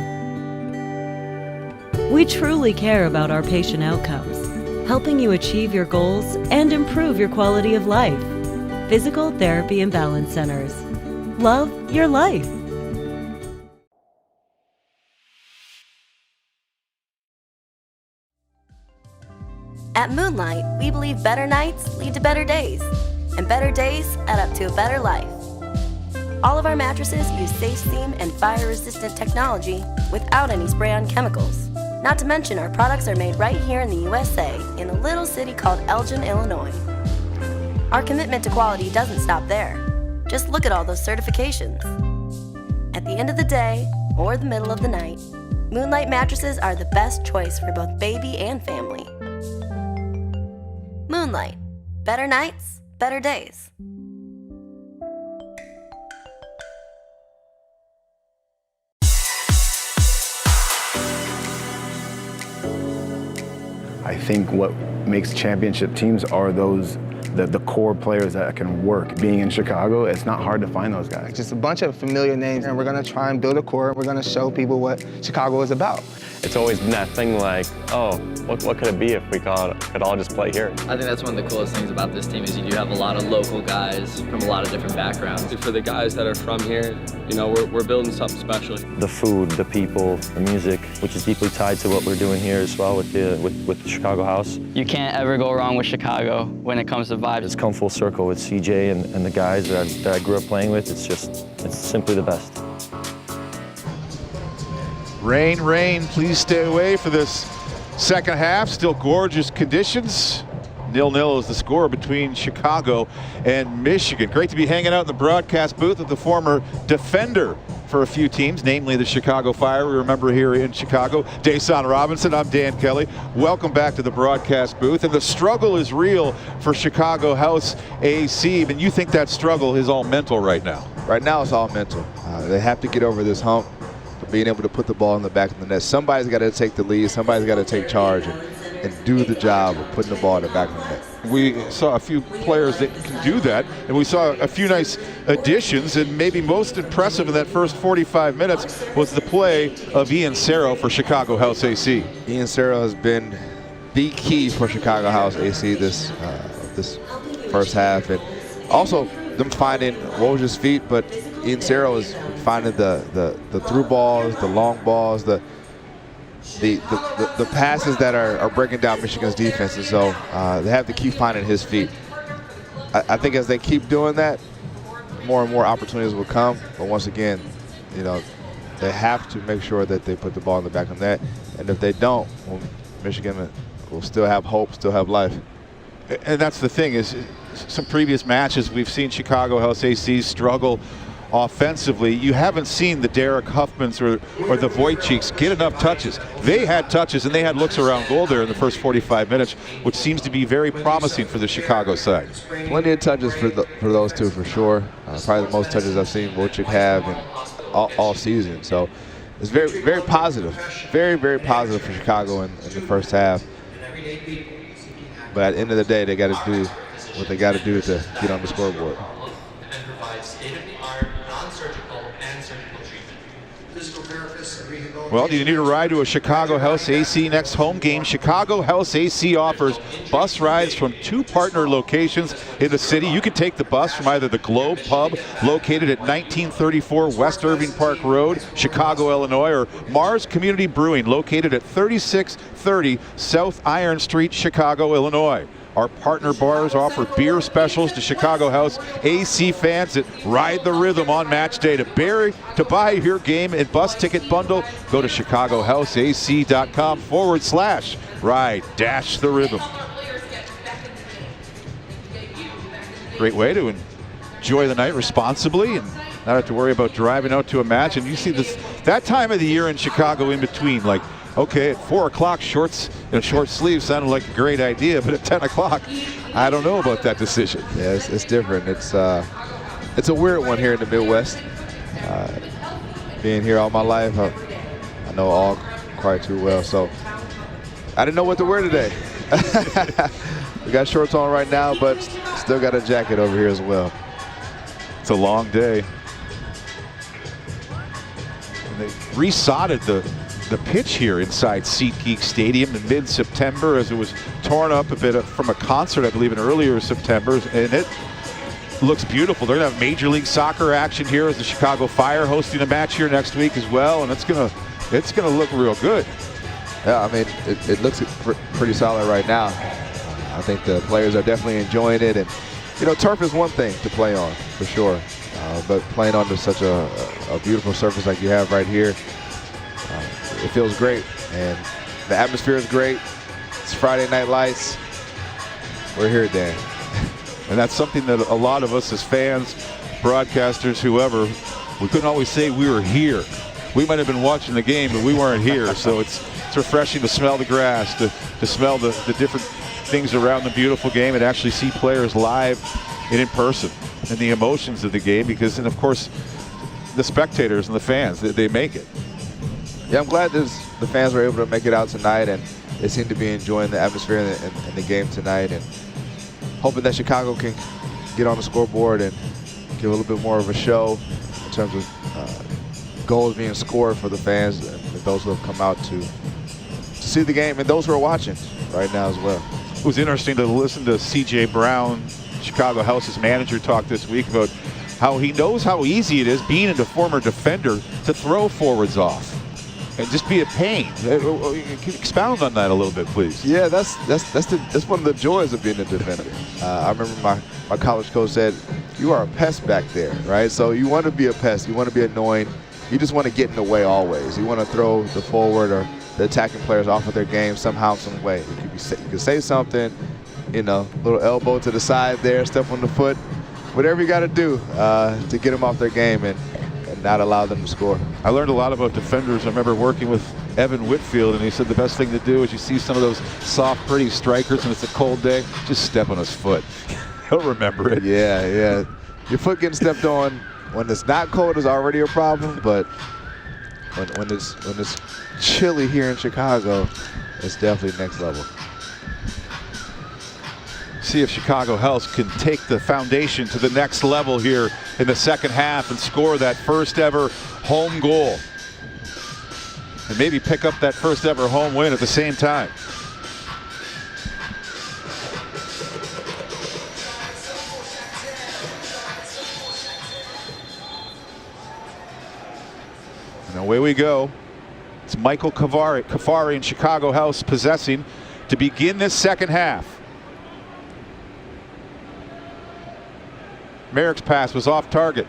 Speaker 4: We truly care about our patient outcomes, helping you achieve your goals and improve your quality of life. Physical Therapy and Balance Centers. Love your life.
Speaker 9: At Moonlight, we believe better nights lead to better days, and better days add up to a better life. All of our mattresses use safe seam and fire-resistant technology without any spray-on chemicals. Not to mention our products are made right here in the USA in a little city called Elgin, Illinois. Our commitment to quality doesn't stop there. Just look at all those certifications. At the end of the day, or the middle of the night, Moonlight mattresses are the best choice for both baby and family. Moonlight. Better nights, better days.
Speaker 11: I think what makes championship teams are those the core players that can work. Being in Chicago, it's not hard to find those guys.
Speaker 12: Just a bunch of familiar names, and we're going to try and build a core. We're going to show people what Chicago is about.
Speaker 13: It's always been that thing like, oh, what could it be if we could all just play here?
Speaker 14: I think that's one of the coolest things about this team is you do have a lot of local guys from a lot of different backgrounds.
Speaker 15: For the guys that are from here, you know, we're building something special.
Speaker 13: The food, the people, the music, which is deeply tied to what we're doing here as well with the Chicago House.
Speaker 14: You can't ever go wrong with Chicago when it comes to vibes.
Speaker 13: It's come full circle with CJ and the guys that I grew up playing with. It's simply the best.
Speaker 2: Rain, please stay away for this second half. Still gorgeous conditions. 0-0 is the score between Chicago and Michigan. Great to be hanging out in the broadcast booth with the former defender for a few teams, namely the Chicago Fire. We remember here in Chicago. Dason Robinson, I'm Dan Kelly. Welcome back to the broadcast booth. And the struggle is real for Chicago House AC. And you think that struggle is all mental right now?
Speaker 3: Right now it's all mental. They have to get over this hump. Being able to put the ball in the back of the net. Somebody's got to take the lead. Somebody's got to take charge and do the job of putting the ball in the back of the net.
Speaker 2: We saw a few players that can do that, and we saw a few nice additions, and maybe most impressive in that first 45 minutes was the play of Ian Serro for Chicago House AC.
Speaker 3: Ian Serro has been the key for Chicago House AC this first half, and also them finding Woj's feet, but Ian Serro is finding the through balls, the long balls, the passes that are breaking down Michigan's defense, and so they have to keep finding his feet. I think as they keep doing that, more and more opportunities will come. But once again, you know, they have to make sure that they put the ball in the back of the net, and if they don't, well, Michigan will still have hope, still have life.
Speaker 2: And that's the thing is, some previous matches we've seen Chicago House AC struggle offensively. You haven't seen the Derek Huffmans or the Wojciks get enough touches. They had touches and they had looks around goal there in the first 45 minutes, which seems to be very promising for the Chicago side.
Speaker 3: Plenty of touches for those two for sure. Probably the most touches I've seen Wojcik have in all season. So it's very, very positive. Very, very positive for Chicago in the first half. But at the end of the day, they got to do what they got to do to get on the scoreboard.
Speaker 6: And provide state-of-the-art, non-surgical and surgical treatment.
Speaker 5: Physical therapists and rehabilitation.
Speaker 2: Well, do you need a ride to a Chicago House AC next home game? Chicago House AC offers bus rides from 2 partner locations in the city. You can take the bus from either the Globe Pub, located at 1934 West Irving Park Road, Chicago, Illinois, or Mars Community Brewing, located at 3630 South Iron Street, Chicago, Illinois. Our partner bars offer beer specials to Chicago House AC fans that ride the rhythm on match day. To buy your game and bus ticket bundle, go to chicagohouseac.com/ride-the-rhythm. Great way to enjoy the night responsibly and not have to worry about driving out to a match. And you see that time of the year in Chicago in between, like, okay, at 4 o'clock, short sleeves sounded like a great idea, but at 10 o'clock, I don't know about that decision.
Speaker 3: Yeah, it's different. It's a weird one here in the Midwest. Being here all my life, I know all quite too well, so I didn't know what to wear today. We got shorts on right now, but still got a jacket over here as well.
Speaker 2: It's a long day. And they resodded the pitch here inside SeatGeek Stadium in mid-September, as it was torn up a bit from a concert, I believe, in earlier September, and it looks beautiful. They're going to have Major League Soccer action here as the Chicago Fire hosting a match here next week as well, and it's gonna look real good.
Speaker 3: Yeah, I mean, it looks pretty solid right now. I think the players are definitely enjoying it, and you know, turf is one thing to play on for sure, but playing on such a beautiful surface like you have right here, it feels great, and the atmosphere is great. It's Friday Night Lights. We're here, Dan.
Speaker 2: And that's something that a lot of us as fans, broadcasters, whoever, we couldn't always say we were here. We might have been watching the game, but we weren't here. So it's refreshing to smell the grass, to smell the different things around the beautiful game, and actually see players live and in person, and the emotions of the game, because, and of course, the spectators and the fans, they make it.
Speaker 3: Yeah, I'm glad the fans were able to make it out tonight, and they seem to be enjoying the atmosphere in the game tonight, and hoping that Chicago can get on the scoreboard and give a little bit more of a show in terms of goals being scored for the fans and those who have come out to see the game, and those who are watching right now as well.
Speaker 2: It was interesting to listen to C.J. Brown, Chicago House's manager, talk this week about how he knows how easy it is, being a former defender, to throw forwards off and just be a pain. Can you expound on that a little bit, please?
Speaker 3: Yeah, that's one of the joys of being a defender. I remember my college coach said, you are a pest back there, right? So you want to be a pest. You want to be annoying. You just want to get in the way always. You want to throw the forward or the attacking players off of their game somehow, some way. You can say something, you know, little elbow to the side there, step on the foot, whatever you got to do to get them off their game and not allow them to score.
Speaker 2: I learned a lot about defenders. I remember working with Evan Whitfield, and he said the best thing to do is you see some of those soft, pretty strikers and it's a cold day, just step on his foot. He'll remember it.
Speaker 3: Yeah. Your foot getting stepped on when it's not cold is already a problem, but when it's chilly here in Chicago, it's definitely next level.
Speaker 2: See if Chicago House can take the foundation to the next level here in the second half and score that first ever home goal. And maybe pick up that first ever home win at the same time. And away we go. It's Michael Kafari in Chicago House possessing to begin this second half. Merrick's pass was off target.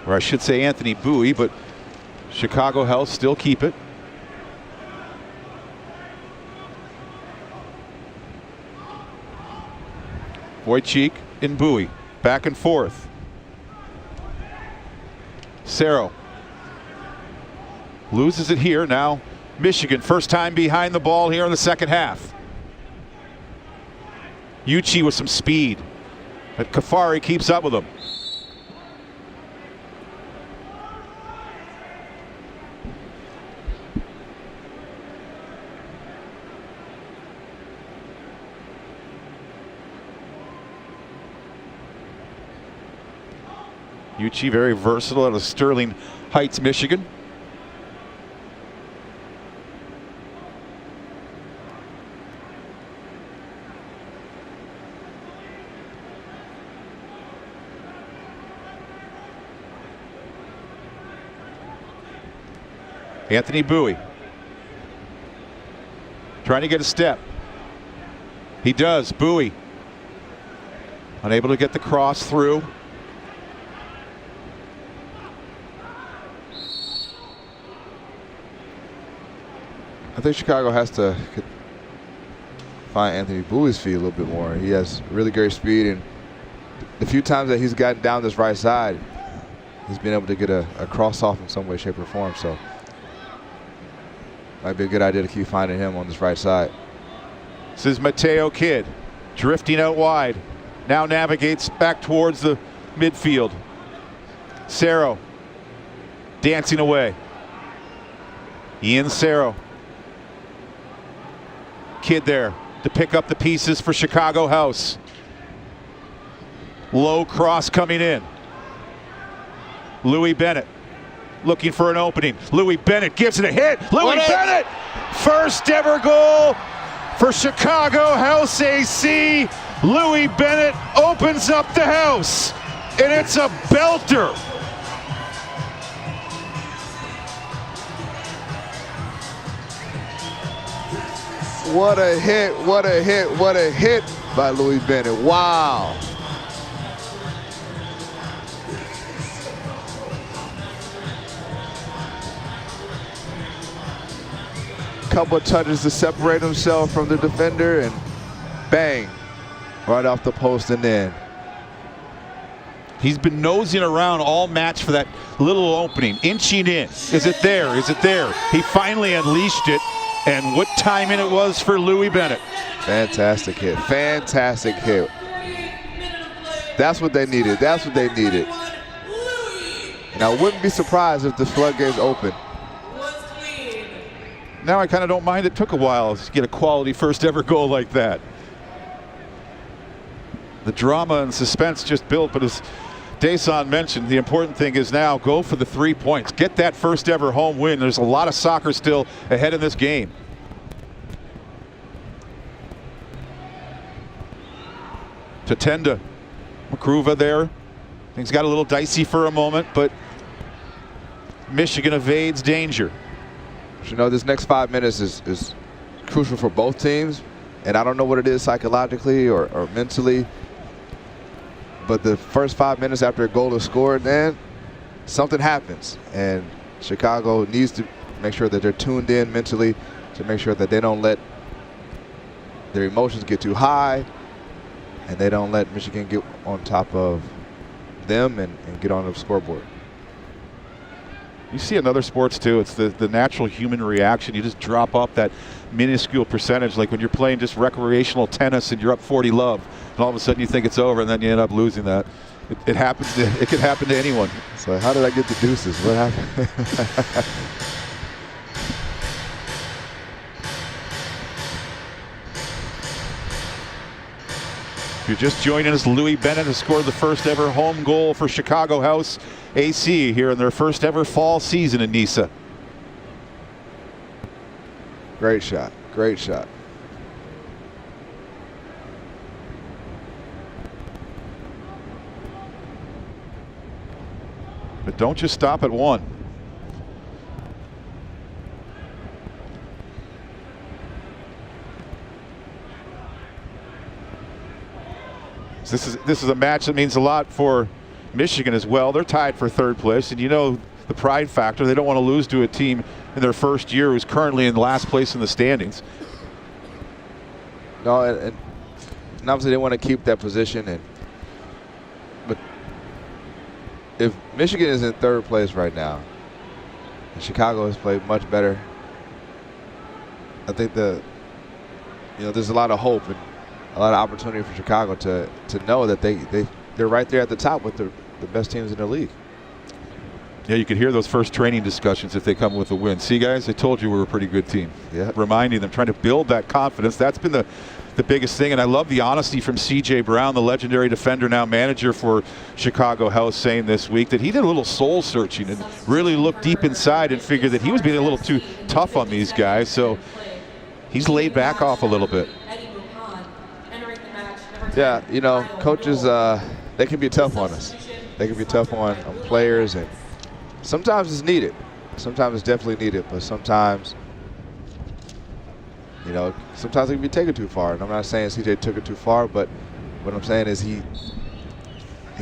Speaker 2: Or I should say Anthony Bowie, but Chicago House still keep it. Wojcik and Bowie back and forth. Cerro loses it here. Now Michigan, first time behind the ball here in the second half. Uchi with some speed, but Kafari keeps up with him. Uchi very versatile out of Sterling Heights, Michigan. Anthony Bowie trying to get a step. He does. Bowie unable to get the cross through.
Speaker 3: I think Chicago has to find Anthony Bowie's feet a little bit more. He has really great speed, and the few times that he's gotten down this right side, he's been able to get a cross off in some way, shape, or form. So might be a good idea to keep finding him on this right side.
Speaker 2: This is Mateo Kidd drifting out wide. Now navigates back towards the midfield. Cerro dancing away. Ian Cerro. Kidd there to pick up the pieces for Chicago House. Low cross coming in. Louis Bennett looking for an opening. Louis Bennett gives it a hit. Louis Bennett, first ever goal for Chicago House AC. Louis Bennett opens up the house, and it's a belter.
Speaker 3: What a hit, what a hit, what a hit by Louis Bennett. Wow. couple of touches to separate himself from the defender, and bang, right off the post and in.
Speaker 2: He's been nosing around all match for that little opening, inching in. Is it there? Is it there? He finally unleashed it, and what timing it was for Louis Bennett.
Speaker 3: Fantastic hit. Fantastic hit. That's what they needed. That's what they needed. And I wouldn't be surprised if the floodgates open.
Speaker 2: Now I kind of don't mind it took a while to get a quality first ever goal like that. The drama and suspense just built, but as Dason mentioned, the important thing is now go for the 3 points. Get that first ever home win. There's a lot of soccer still ahead in this game. Tatenda, Makruva there. Things got a little dicey for a moment, but Michigan evades danger.
Speaker 3: You know, this next 5 minutes is crucial for both teams, and I don't know what it is psychologically or mentally, but the first 5 minutes after a goal is scored, then something happens, and Chicago needs to make sure that they're tuned in mentally to make sure that they don't let their emotions get too high, and they don't let Michigan get on top of them and get on the scoreboard.
Speaker 2: You see in other sports too, it's the natural human reaction. You just drop up that minuscule percentage, like when you're playing just recreational tennis and you're up 40-love, and all of a sudden you think it's over, and then you end up losing that. It happens. It could happen to anyone.
Speaker 3: So how did I get the deuces? What happened?
Speaker 2: If you're just joining us, Louis Bennett has scored the first ever home goal for Chicago House AC here in their first ever fall season in NISA.
Speaker 3: Great shot. Great shot.
Speaker 2: But don't just stop at one. This is a match that means a lot for Michigan as well. They're tied for third place, and you know the pride factor. They don't want to lose to a team in their first year who's currently in last place in the standings.
Speaker 3: No, and obviously they want to keep that position. But if Michigan is in third place right now, and Chicago has played much better, I think there's a lot of hope and a lot of opportunity for Chicago to know that they're right there at the top with the best teams in the league.
Speaker 2: Yeah, you could hear those first training discussions if they come with a win. See, guys, I told you we were a pretty good team.
Speaker 3: Yeah.
Speaker 2: Reminding them, trying to build that confidence. That's been the biggest thing, and I love the honesty from C.J. Brown, the legendary defender, now manager for Chicago House, saying this week that he did a little soul searching and really looked deep inside and figured that he was being a little too tough on these guys. So he's laid back off a little bit.
Speaker 3: Yeah, you know, coaches, they can be tough on us. They can be tough on players, and sometimes it's needed. Sometimes it's definitely needed, but sometimes, you know, sometimes it can be taken too far. And I'm not saying CJ took it too far, but what I'm saying is he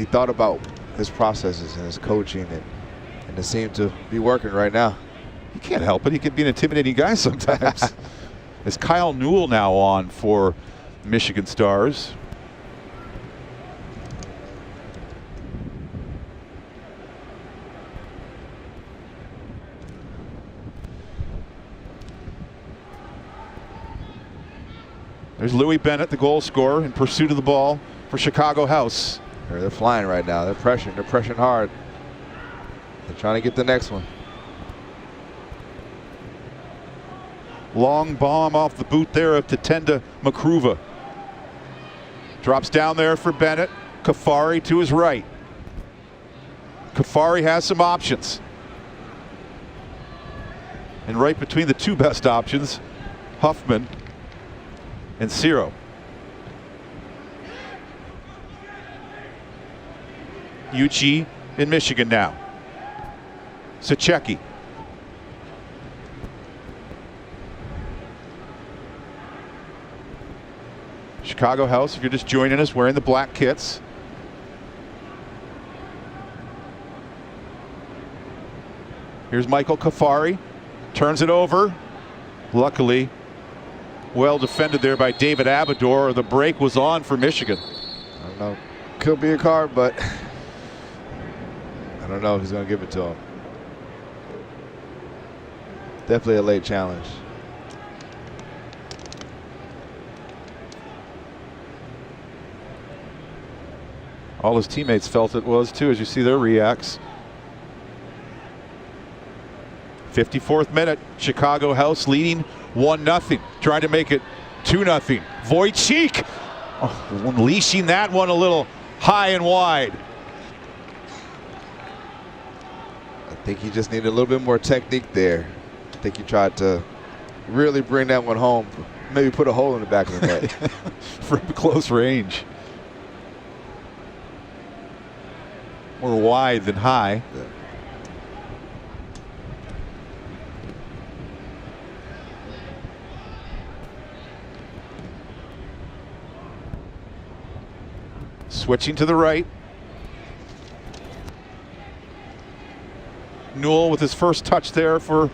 Speaker 3: thought about his processes and his coaching, and it seemed to be working right now.
Speaker 2: You can't help it. He can be an intimidating guy sometimes. Is Kyle Newell now on for Michigan Stars? There's Louis Bennett, the goal scorer, in pursuit of the ball for Chicago House.
Speaker 3: They're flying right now. They're pressuring. They're pressuring hard. They're trying to get the next one.
Speaker 2: Long bomb off the boot there of Tatenda Makruva. Drops down there for Bennett. Kafari to his right. Kafari has some options. And right between the two best options, Huffman and Ciro. Uchi in Michigan now. Sachecki. Chicago House, if you're just joining us, wearing the black kits. Here's Michael Kafari. Turns it over. Luckily, well defended there by David Abador. The break was on for Michigan.
Speaker 3: I don't know. Could be a card, but I don't know if he's going to give it to him. Definitely a late challenge.
Speaker 2: All his teammates felt it was too, as you see their reacts. 54th minute, Chicago House leading 1-0, trying to make it 2-0. Wojcik unleashing that one a little high and wide.
Speaker 3: I think he just needed a little bit more technique there. I think he tried to really bring that one home, maybe put a hole in the back of the net.
Speaker 2: From close range. More wide than high.
Speaker 3: Yeah.
Speaker 2: Switching to the right. Newell with his first touch there for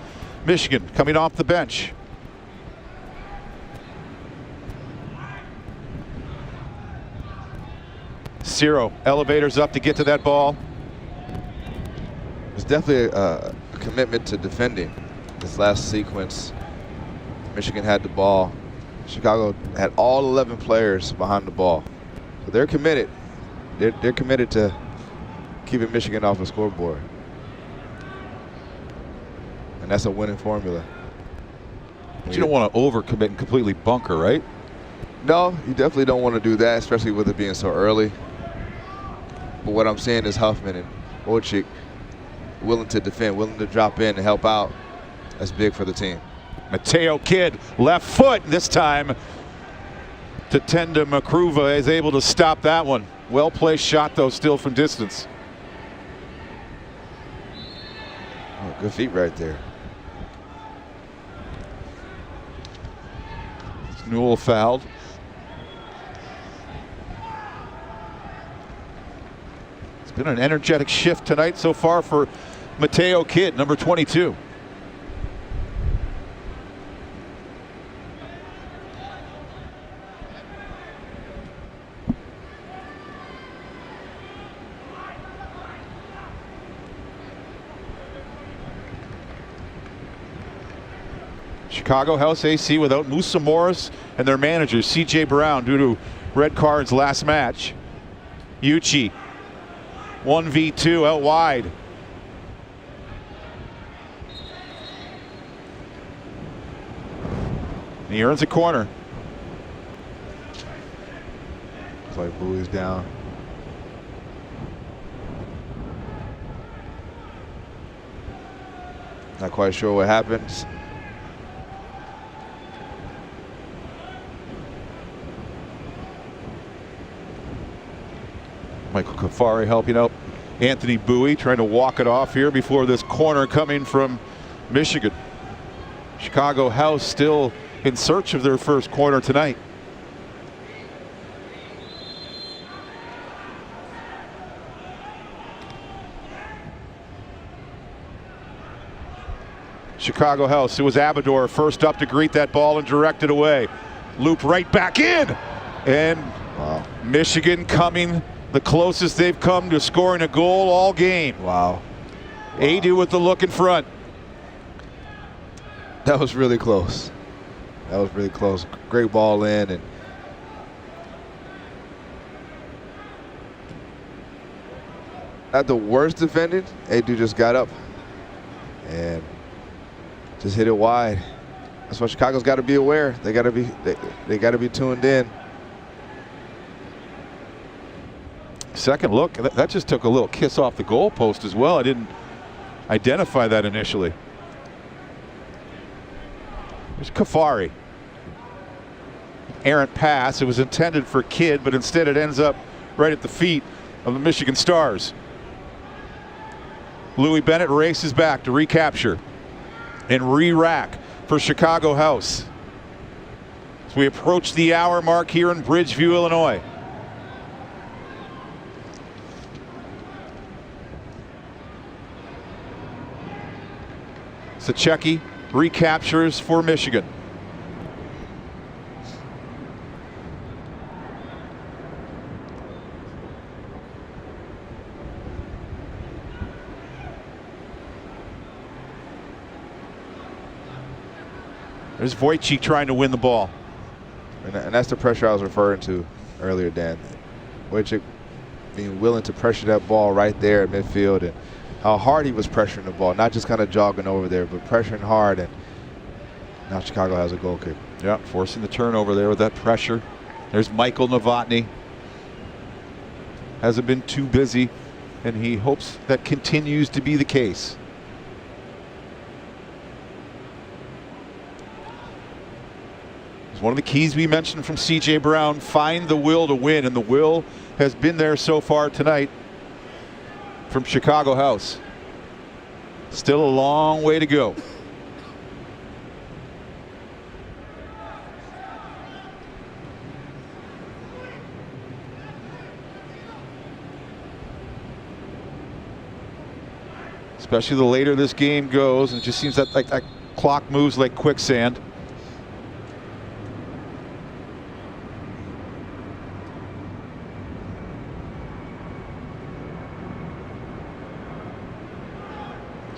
Speaker 2: Michigan, coming off the bench. Ciro elevators up to get to that ball.
Speaker 3: It's definitely a commitment to defending. This last sequence, Michigan had the ball. Chicago had all 11 players behind the ball. So they're committed. They're committed to keeping Michigan off the scoreboard. And that's a winning formula.
Speaker 2: But you don't want to overcommit and completely bunker, right?
Speaker 3: No, you definitely don't want to do that, especially with it being so early. But what I'm saying is Huffman and Wojcik willing to defend, willing to drop in and help out. That's big for the team.
Speaker 2: Mateo Kidd, left foot this time. Tatenda Makruva is able to stop that one. Well placed shot though, still from distance.
Speaker 3: Oh, good feet right there.
Speaker 2: Newell fouled. It's been an energetic shift tonight so far for Mateo Kidd, number 22. Chicago House AC without Musa Morris and their manager C.J. Brown due to red cards last match. Uchi 1v2 out wide. He earns a corner.
Speaker 3: It's like Bowie's down. Not quite sure what happens.
Speaker 2: Michael Kafari helping out Anthony Bowie, trying to walk it off here before this corner coming from Michigan. Chicago House still in search of their first corner tonight. Chicago House, it was Abador first up to greet that ball and direct it away. Loop right back in. And wow. Michigan coming the closest they've come to scoring a goal all game.
Speaker 3: Wow.
Speaker 2: Adu with the look in front.
Speaker 3: That was really close. That was really close. Great ball in, and not the worst defended. Adu just got up and just hit it wide. That's why Chicago's got to be aware. They got to be they got to be tuned in.
Speaker 2: Second look, that just took a little kiss off the goalpost as well. I didn't identify that initially. There's Kafari. Errant pass. It was intended for Kidd, but instead it ends up right at the feet of the Michigan Stars. Louis Bennett races back to recapture and re-rack for Chicago House. As we approach the hour mark here in Bridgeview, Illinois. Sacecki recaptures for Michigan. There's Wojcik trying to win the ball.
Speaker 3: And that's the pressure I was referring to earlier, Dan. Wojcik being willing to pressure that ball right there at midfield, and how hard he was pressuring the ball, not just kind of jogging over there, but pressuring hard. And now Chicago has a goal kick.
Speaker 2: Yeah, forcing the turnover there with that pressure. There's Michael Novotny. Hasn't been too busy, and he hopes that continues to be the case. One of the keys we mentioned from C.J. Brown, find the will to win, and the will has been there so far tonight from Chicago House. Still a long way to go. Especially the later this game goes, and it just seems that like that clock moves like quicksand.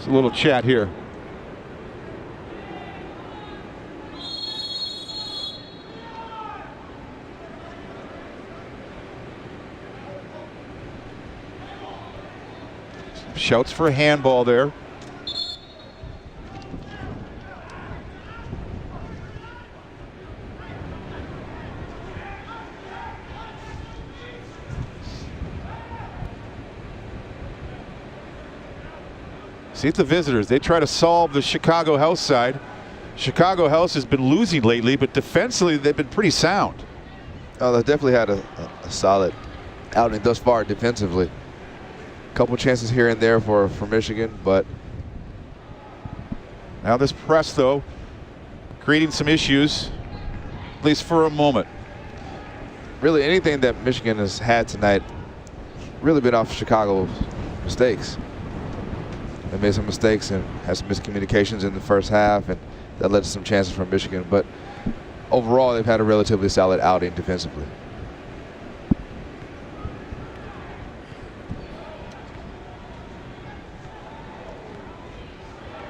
Speaker 2: A little chat here. Shouts for a handball there. See, it's the visitors. They try to solve the Chicago House side. Chicago House has been losing lately, but defensively they've been pretty sound.
Speaker 3: Oh, they definitely had a solid outing thus far defensively. A couple chances here and there for Michigan, but
Speaker 2: now this press, though, creating some issues, at least for a moment.
Speaker 3: Really, anything that Michigan has had tonight really been off Chicago's mistakes. They made some mistakes and had some miscommunications in the first half, and that led to some chances from Michigan. But overall, they've had a relatively solid outing defensively.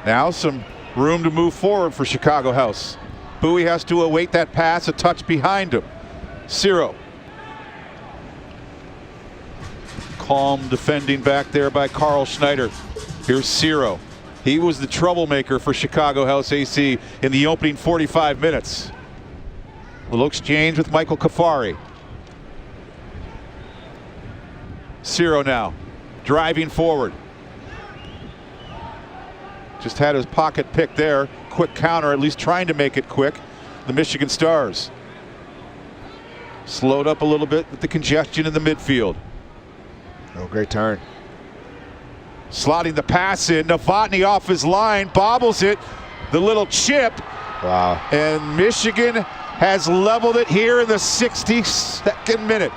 Speaker 2: Now some room to move forward for Chicago House. Bowie has to await that pass, a touch behind him. Ciro. Calm defending back there by Carl Schneider. Here's Ciro. He was the troublemaker for Chicago House AC in the opening 45 minutes. A little exchange with Michael Kafari. Ciro now driving forward. Just had his pocket pick there. Quick counter, at least trying to make it quick. The Michigan Stars. Slowed up a little bit with the congestion in the midfield.
Speaker 3: Oh, great turn.
Speaker 2: Slotting the pass in. Novotny off his line, bobbles it. The little chip.
Speaker 3: Wow.
Speaker 2: And Michigan has leveled it here in the 62nd minute.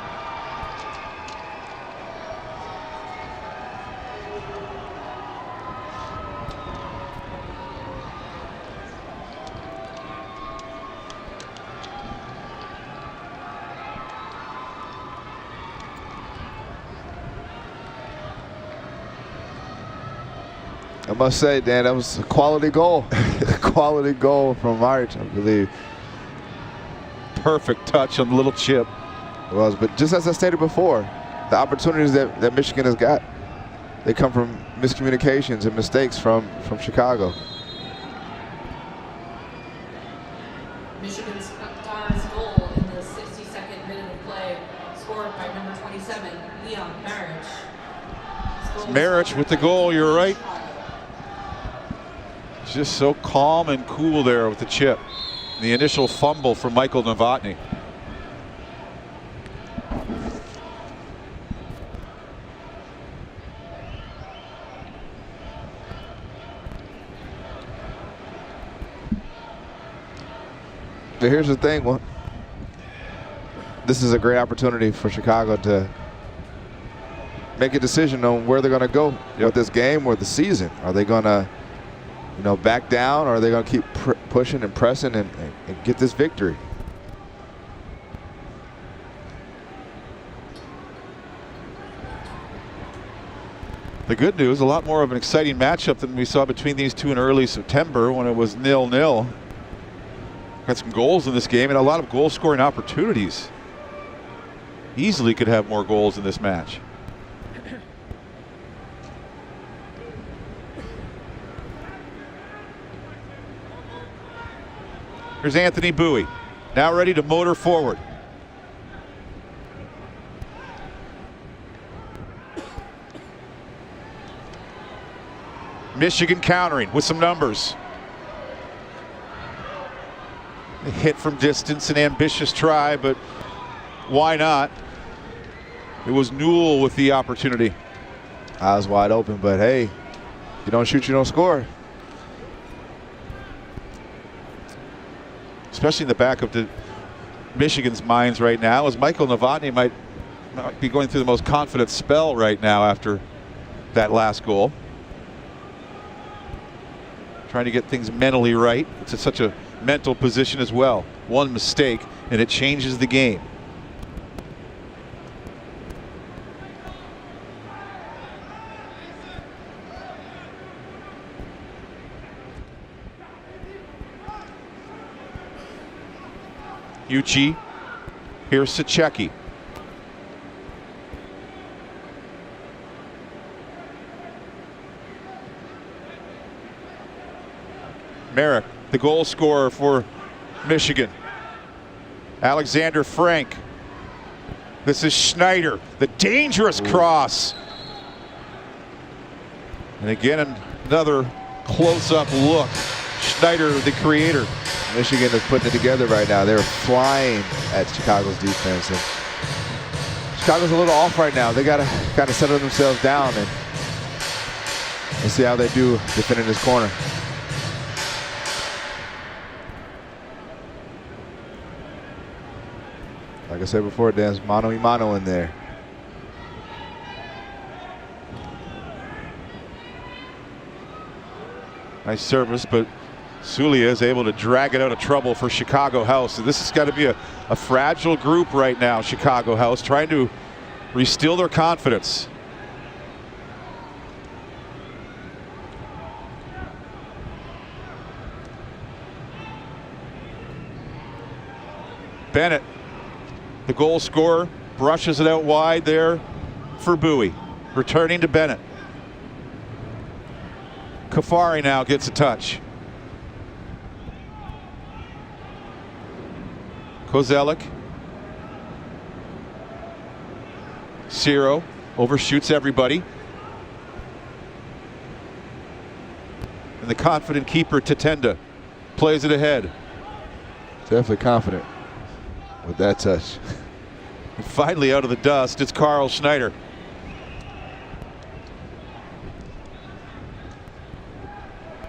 Speaker 3: I must say, Dan, that was a quality goal. Quality goal from March, I believe.
Speaker 2: Perfect touch on the little chip.
Speaker 3: It was, but just as I stated before, the opportunities that Michigan has got, they come from miscommunications and mistakes from Chicago.
Speaker 8: Michigan Stars goal in the 62nd minute of play, scored by number 27, Leon Marich.
Speaker 2: Marich with the goal, you're right. Just so calm and cool there with the chip. The initial fumble for Michael Novotny.
Speaker 3: But here's the thing, this is a great opportunity for Chicago to make a decision on where they're going to go with this game or the season. Are they going to back down, or are they going to keep pushing and pressing and get this victory?
Speaker 2: The good news, a lot more of an exciting matchup than we saw between these two in early September when it was 0-0. Got some goals in this game and a lot of goal scoring opportunities. Easily could have more goals in this match. Here's Anthony Bowie, now ready to motor forward. Michigan countering with some numbers. A hit from distance, an ambitious try, but why not? It was Newell with the opportunity.
Speaker 3: Eyes wide open, but hey, you don't shoot, you don't score.
Speaker 2: Especially in the back of Michigan's minds right now, as Michael Novotny might be going through the most confident spell right now after that last goal. Trying to get things mentally right. It's such a mental position as well. One mistake and it changes the game. Uchi, here's Sachecki. Merrick, the goal scorer for Michigan. Alexander Frank. This is Schneider, the dangerous cross. And again, another close-up look. Schneider, the creator.
Speaker 3: Michigan is putting it together right now. They're flying at Chicago's defense. And Chicago's a little off right now. They got to kind of settle themselves down and see how they do defending this corner. Like I said before, there's mano-a-mano in there.
Speaker 2: Nice service, but Sulia is able to drag it out of trouble for Chicago House. So this has got to be a fragile group right now, Chicago House, trying to restill their confidence. Bennett, the goal scorer, brushes it out wide there for Bowie. Returning to Bennett. Kafari now gets a touch. Kozelik. Ciro overshoots everybody. And the confident keeper, Tatenda, plays it ahead.
Speaker 3: Definitely confident with that touch.
Speaker 2: And finally out of the dust, it's Carl Schneider.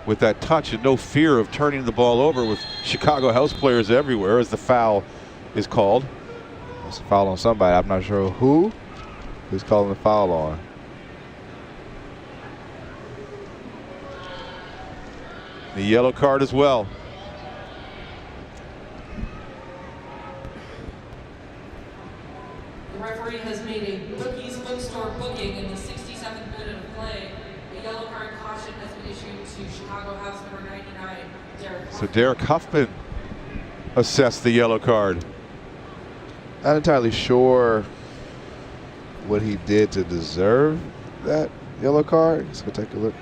Speaker 2: With that touch and no fear of turning the ball over with Chicago House players everywhere as the foul is called.
Speaker 3: It's a foul on somebody. I'm not sure who's calling the foul on.
Speaker 2: The yellow card as well.
Speaker 8: The referee has made a Bookies Bookstore booking in the 67th minute of play. A yellow card caution has been issued to Chicago House number 99, Derek Huffman.
Speaker 2: So Derek Huffman assessed the yellow card.
Speaker 3: Not entirely sure what he did to deserve that yellow card. Let's go take a look.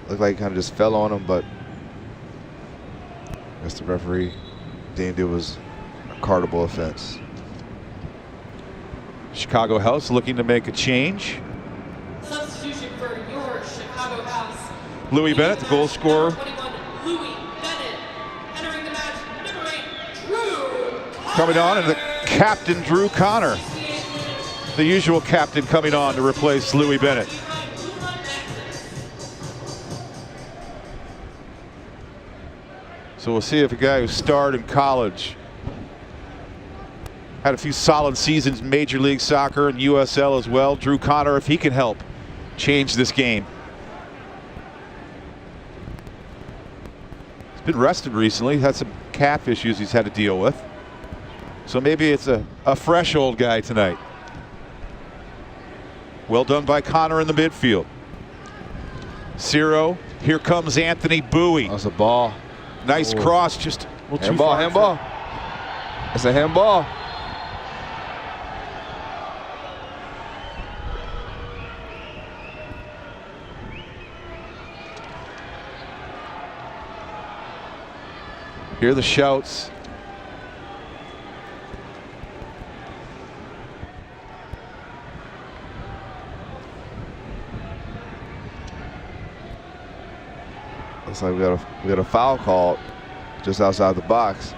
Speaker 3: Looked like he kind of just fell on him, but I guess the referee deemed it was a cardable offense.
Speaker 2: Chicago House looking to make a change.
Speaker 8: Substitution for your Chicago House.
Speaker 2: Louis Bennett, the goal scorer.
Speaker 8: 21, Louis Bennett. Entering the match, number 8, Drew
Speaker 2: Coming on, and the captain, Drew Connor. The usual captain coming on to replace Louis Bennett. So we'll see if a guy who starred in college, had a few solid seasons in Major League Soccer and USL as well, Drew Connor, if he can help change this game. been rested recently, had some calf issues he's had to deal with. So maybe it's a fresh old guy tonight. Well done by Connor in the midfield. Ciro, here comes Anthony Bowie.
Speaker 3: That's a ball.
Speaker 2: Nice cross, just a little too far.
Speaker 3: Handball. It's a handball.
Speaker 2: Hear the shouts.
Speaker 3: Looks like we got a foul called just outside the box.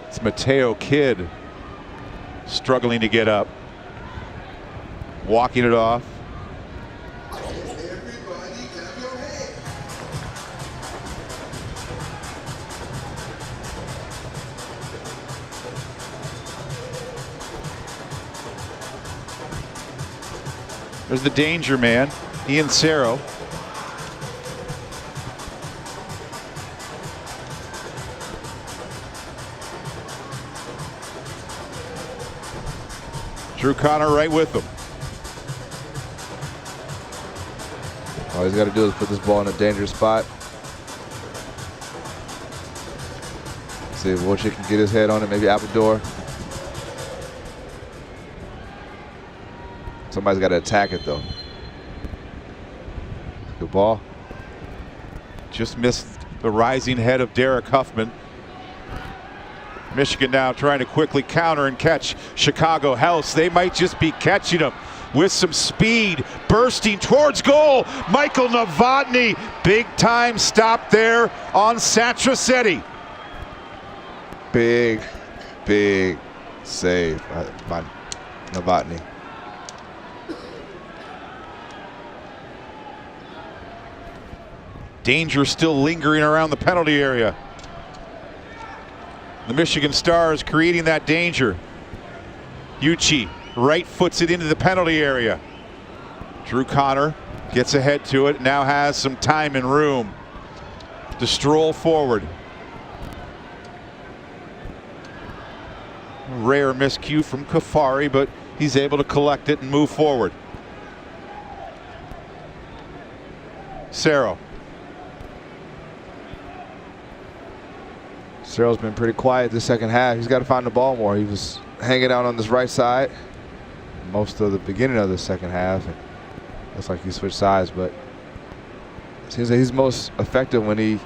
Speaker 2: It's Mateo Kidd struggling to get up, walking it off. There's the danger man, Ian Ciro. Drew Connor right with him.
Speaker 3: All he's got to do is put this ball in a dangerous spot. See if Wojcik can get his head on it, maybe Abador. Somebody's got to attack it, though. Good ball.
Speaker 2: Just missed the rising head of Derek Huffman. Michigan now trying to quickly counter and catch Chicago House. They might just be catching him with some speed, bursting towards goal. Michael Novotny, big time stop there on Satrasetti.
Speaker 3: Big save by Novotny.
Speaker 2: Danger still lingering around the penalty area. The Michigan Stars creating that danger. Uchi right foots it into the penalty area. Drew Connor gets ahead to it, now has some time and room to stroll forward. Rare miscue from Kafari, but he's able to collect it and move forward. Ciro.
Speaker 3: Ciro's been pretty quiet this second half. He's got to find the ball more. He was hanging out on this right side most of the beginning of the second half. And looks like he switched sides, but it seems like he's most effective when he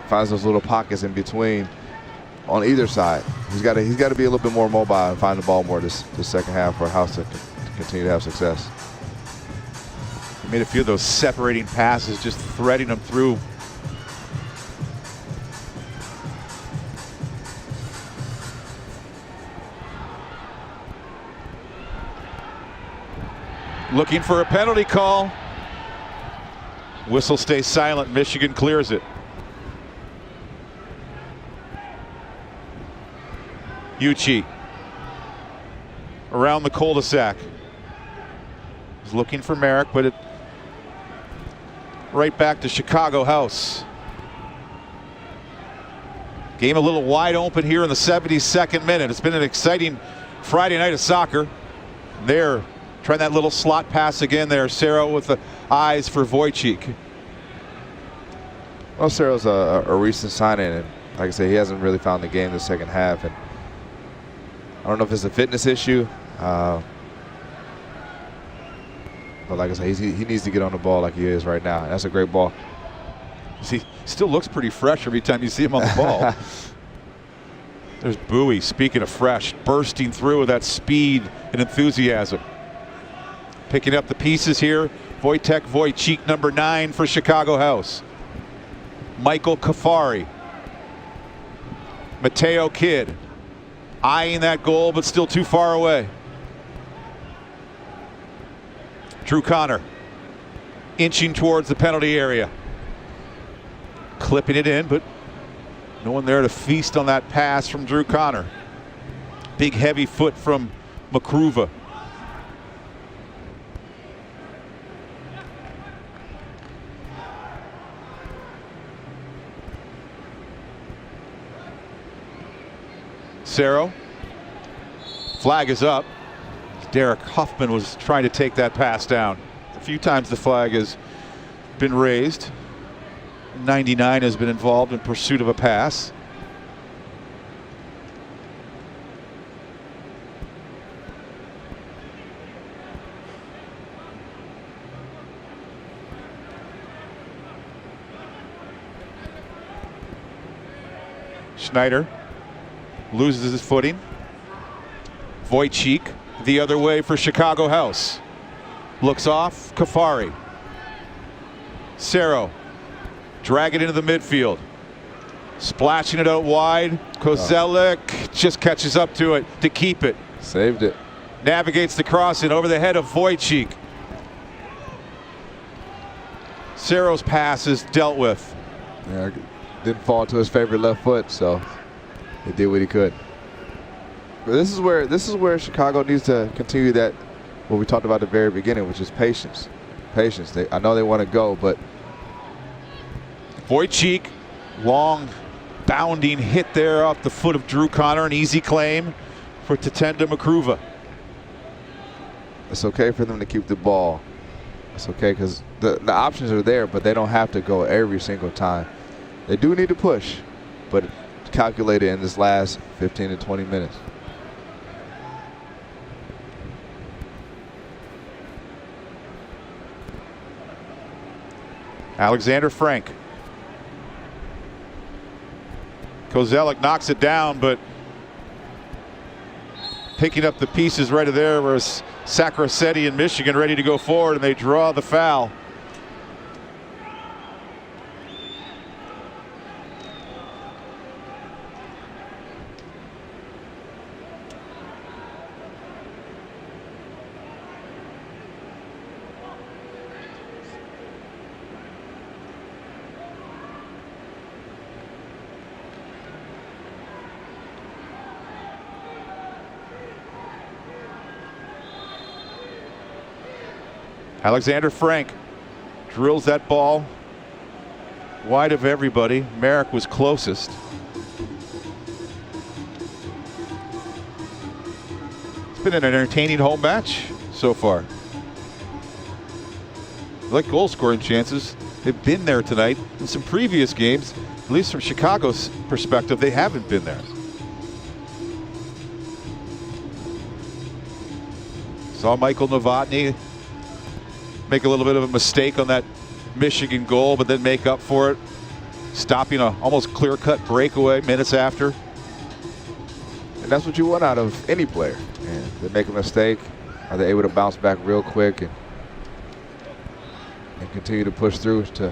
Speaker 3: finds those little pockets in between on either side. He's got to be a little bit more mobile and find the ball more this second half for House to continue to have success.
Speaker 2: He made a few of those separating passes, just threading them through. Looking for a penalty call. Whistle stays silent. Michigan clears it. Uchi around the cul-de-sac. He's looking for Merrick, but it right back to Chicago House. Game a little wide open here in the 72nd minute. It's been an exciting Friday night of soccer. There, trying that little slot pass again there. Ciro with the eyes for Wojcik.
Speaker 3: Well, Ciro's a recent signing, and like I said, he hasn't really found the game the second half. And I don't know if it's a fitness issue, but like I said, he needs to get on the ball like he is right now. And that's a great ball.
Speaker 2: He still looks pretty fresh every time you see him on the ball. There's Bowie, speaking of fresh, bursting through with that speed and enthusiasm. Picking up the pieces here, Wojtek Wojcik, number 9 for Chicago House. Michael Kafari. Mateo Kidd, eyeing that goal, but still too far away. Drew Connor, inching towards the penalty area. Clipping it in, but no one there to feast on that pass from Drew Connor. Big heavy foot from Makruva. Cerro. Flag is up. Derek Huffman was trying to take that pass down. A few times the flag has been raised. 99 has been involved in pursuit of a pass. Schneider loses his footing. Wojcik the other way for Chicago House. Looks off, Kafari. Cerro dragging into the midfield. Splashing it out wide. Kozelik just catches up to it to keep it.
Speaker 3: Saved it.
Speaker 2: Navigates the crossing over the head of Wojcik. Cerro's pass is dealt with.
Speaker 3: Yeah, didn't fall to his favorite left foot, so he did what he could. But this is where Chicago needs to continue that, what we talked about at the very beginning, which is patience. Patience. I know they want to go, but
Speaker 2: Wojcik, long bounding hit there off the foot of Drew Connor, an easy claim for Tatenda Makruva.
Speaker 3: It's okay for them to keep the ball. It's okay because the options are there, but they don't have to go every single time. They do need to push, but calculated in this last 15 to 20 minutes.
Speaker 2: Alexander Frank. Kozelik knocks it down, but picking up the pieces right there was Sacrosetti in Michigan, ready to go forward, and they draw the foul. Alexander Frank drills that ball wide of everybody. Merrick was closest. It's been an entertaining home match so far. Like goal scoring chances, they've been there tonight. In some previous games, at least from Chicago's perspective, they haven't been there. Saw Michael Novotny make a little bit of a mistake on that Michigan goal, but then make up for it, stopping a almost clear-cut breakaway minutes after.
Speaker 3: And that's what you want out of any player. And they make a mistake, are they able to bounce back real quick and continue to push through to.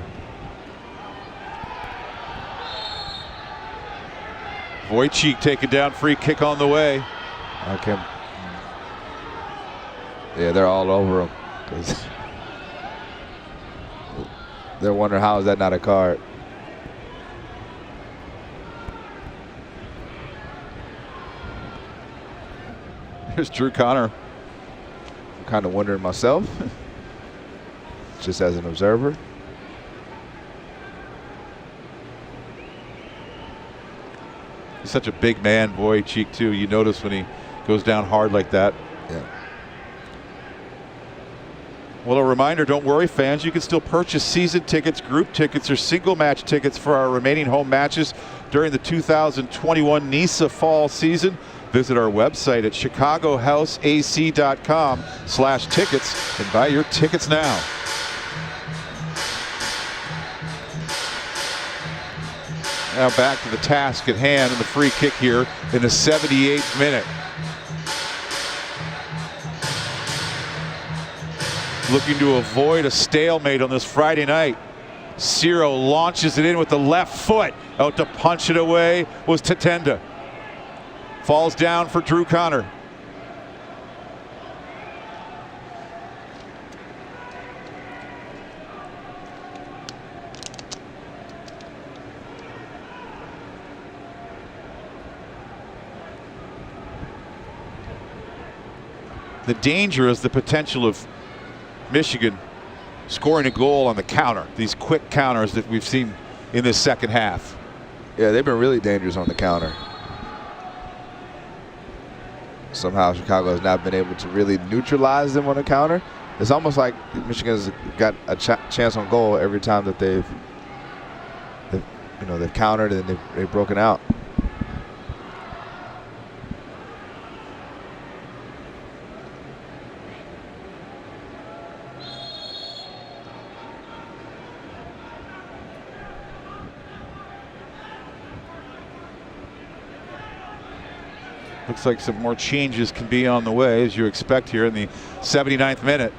Speaker 2: Wojcik taken down, free kick on the way.
Speaker 3: Okay. Yeah, they're all over him. They're wondering, how is that not a card?
Speaker 2: Here's Drew Connor.
Speaker 3: I'm kind of wondering myself, just as an observer.
Speaker 2: He's such a big man, Wojcik, too. You notice when he goes down hard like that.
Speaker 3: Yeah.
Speaker 2: Well, a reminder, don't worry, fans. You can still purchase season tickets, group tickets, or single match tickets for our remaining home matches during the 2021 NISA fall season. Visit our website at chicagohouseac.com/tickets and buy your tickets now. Now back to the task at hand and the free kick here in the 78th minute. Looking to avoid a stalemate on this Friday night. Cerro launches it in with the left foot. Out to punch it away was Tatenda. Falls down for Drew Connor. The danger is the potential of Michigan scoring a goal on the counter. These quick counters that we've seen in this second half.
Speaker 3: Yeah, they've been really dangerous on the counter. somehow Chicago has not been able to really neutralize them on the counter. It's almost like Michigan's got a chance on goal every time that they've countered and they've broken out.
Speaker 2: Looks like some more changes can be on the way, as you expect here in the 79th minute.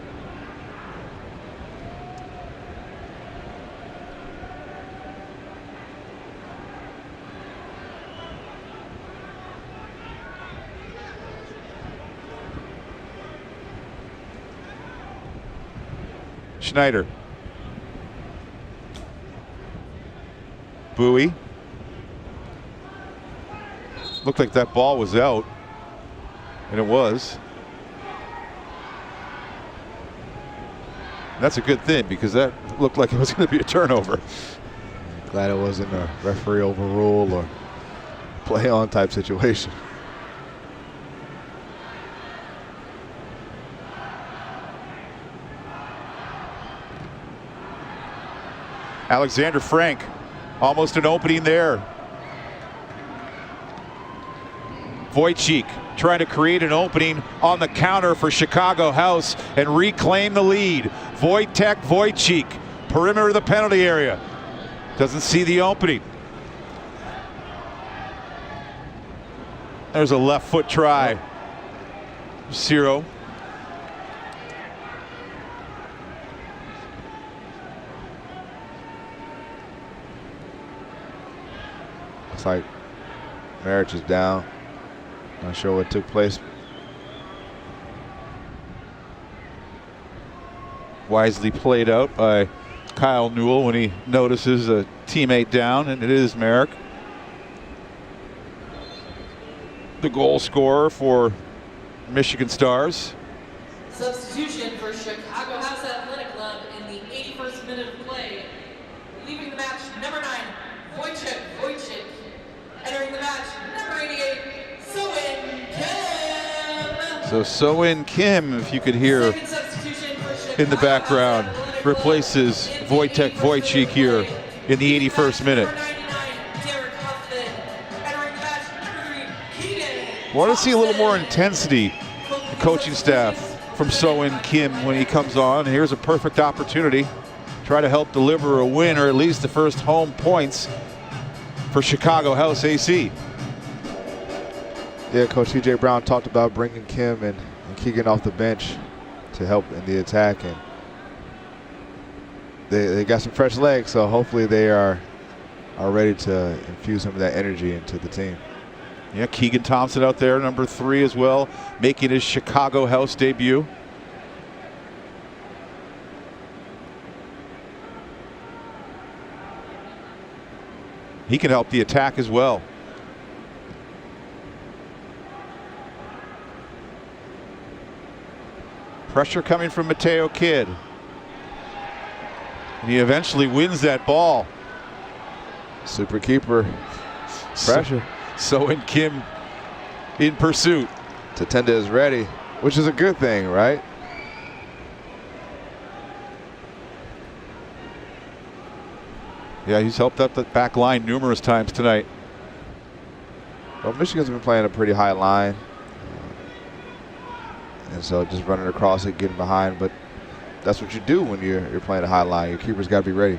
Speaker 2: Schneider. Bowie. Looked like that ball was out, and it was. That's a good thing, because that looked like it was going to be a turnover.
Speaker 3: Glad it wasn't a referee overrule or play on type situation.
Speaker 2: Alexander Frank, almost an opening there. Wojcik trying to create an opening on the counter for Chicago House and reclaim the lead. Wojcik, perimeter of the penalty area. Doesn't see the opening. There's a left foot try. Ciro.
Speaker 3: Looks like Marich is down. Not sure what took place.
Speaker 2: Wisely played out by Kyle Newell when he notices a teammate down, and it is Merrick. The goal scorer for Michigan Stars.
Speaker 8: Substitution for Chicago House Athletic Club in the 81st minute of play. Leaving the match, number 9, Wojcik. Entering the match, number 88, So-In Kim.
Speaker 2: So So-In Kim, if you could hear in the background, replaces Wojcik here in the 81st minute. Want to see a little more intensity, the coaching staff from So-In Kim when he comes on. Here's a perfect opportunity. Try to help deliver a win, or at least the first home points for Chicago House AC.
Speaker 3: Yeah, Coach TJ Brown talked about bringing Kim and Keegan off the bench to help in the attack, and they got some fresh legs, so hopefully they are ready to infuse some of that energy into the team.
Speaker 2: Yeah, Keegan Thompson out there, number 3 as well, making his Chicago House debut. He can help the attack as well. Pressure coming from Mateo Kidd. And he eventually wins that ball.
Speaker 3: Super keeper. Pressure.
Speaker 2: So-In Kim in pursuit.
Speaker 3: Tatenda is ready, which is a good thing, right?
Speaker 2: Yeah, he's helped up the back line numerous times tonight.
Speaker 3: Well, Michigan's been playing a pretty high line. And so just running across it, getting behind. But that's what you do when you're playing a high line. Your keeper's got to be ready.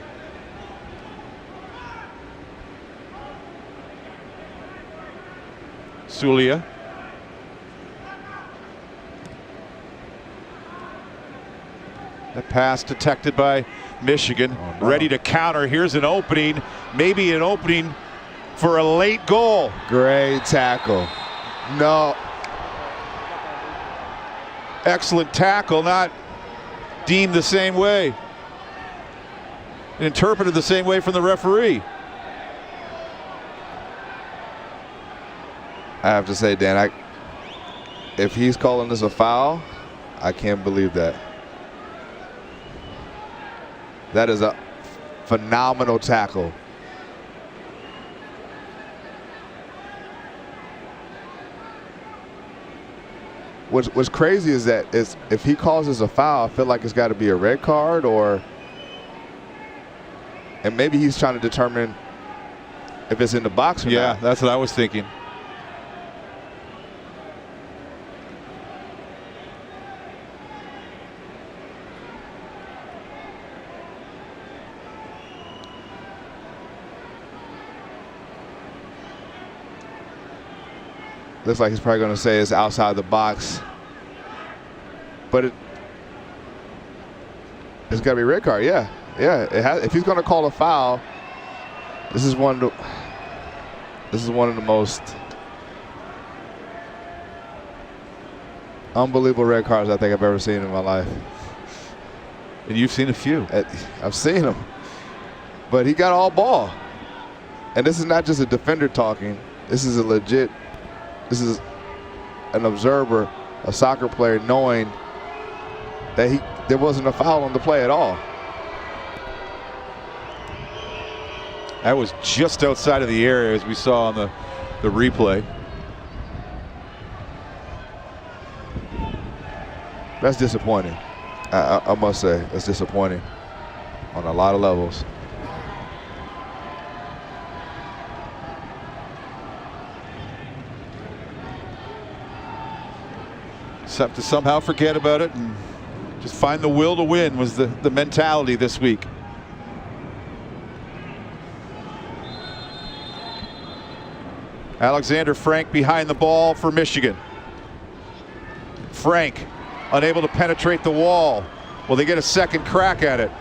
Speaker 2: Sulia. That pass detected by Michigan.
Speaker 3: Oh, no.
Speaker 2: Ready to counter. Here's an opening. Maybe an opening for a late goal.
Speaker 3: Great tackle. No.
Speaker 2: Excellent tackle, not deemed the same way. Interpreted the same way from the referee.
Speaker 3: I have to say, Dan, if he's calling this a foul, I can't believe that. That is a phenomenal tackle. what's crazy is that if he causes a foul, I feel like it's got to be a red card, and maybe he's trying to determine if it's in the box or not.
Speaker 2: Yeah, that's what I was thinking.
Speaker 3: Looks like he's probably going to say it's outside the box. But it's got to be a red card, yeah. Yeah, if he's going to call a foul, this is one of the most unbelievable red cards I think I've ever seen in my life.
Speaker 2: And you've seen a few.
Speaker 3: I've seen them. But he got all ball. And this is not just a defender talking. This is an observer, a soccer player, knowing that there wasn't a foul on the play at all.
Speaker 2: That was just outside of the area, as we saw on the replay.
Speaker 3: That's disappointing. I must say, that's disappointing on a lot of levels.
Speaker 2: Have to somehow forget about it and just find the will to win was the mentality this week. Alexander Frank behind the ball for Michigan. Frank unable to penetrate the wall. Will they get a second crack at it?
Speaker 8: A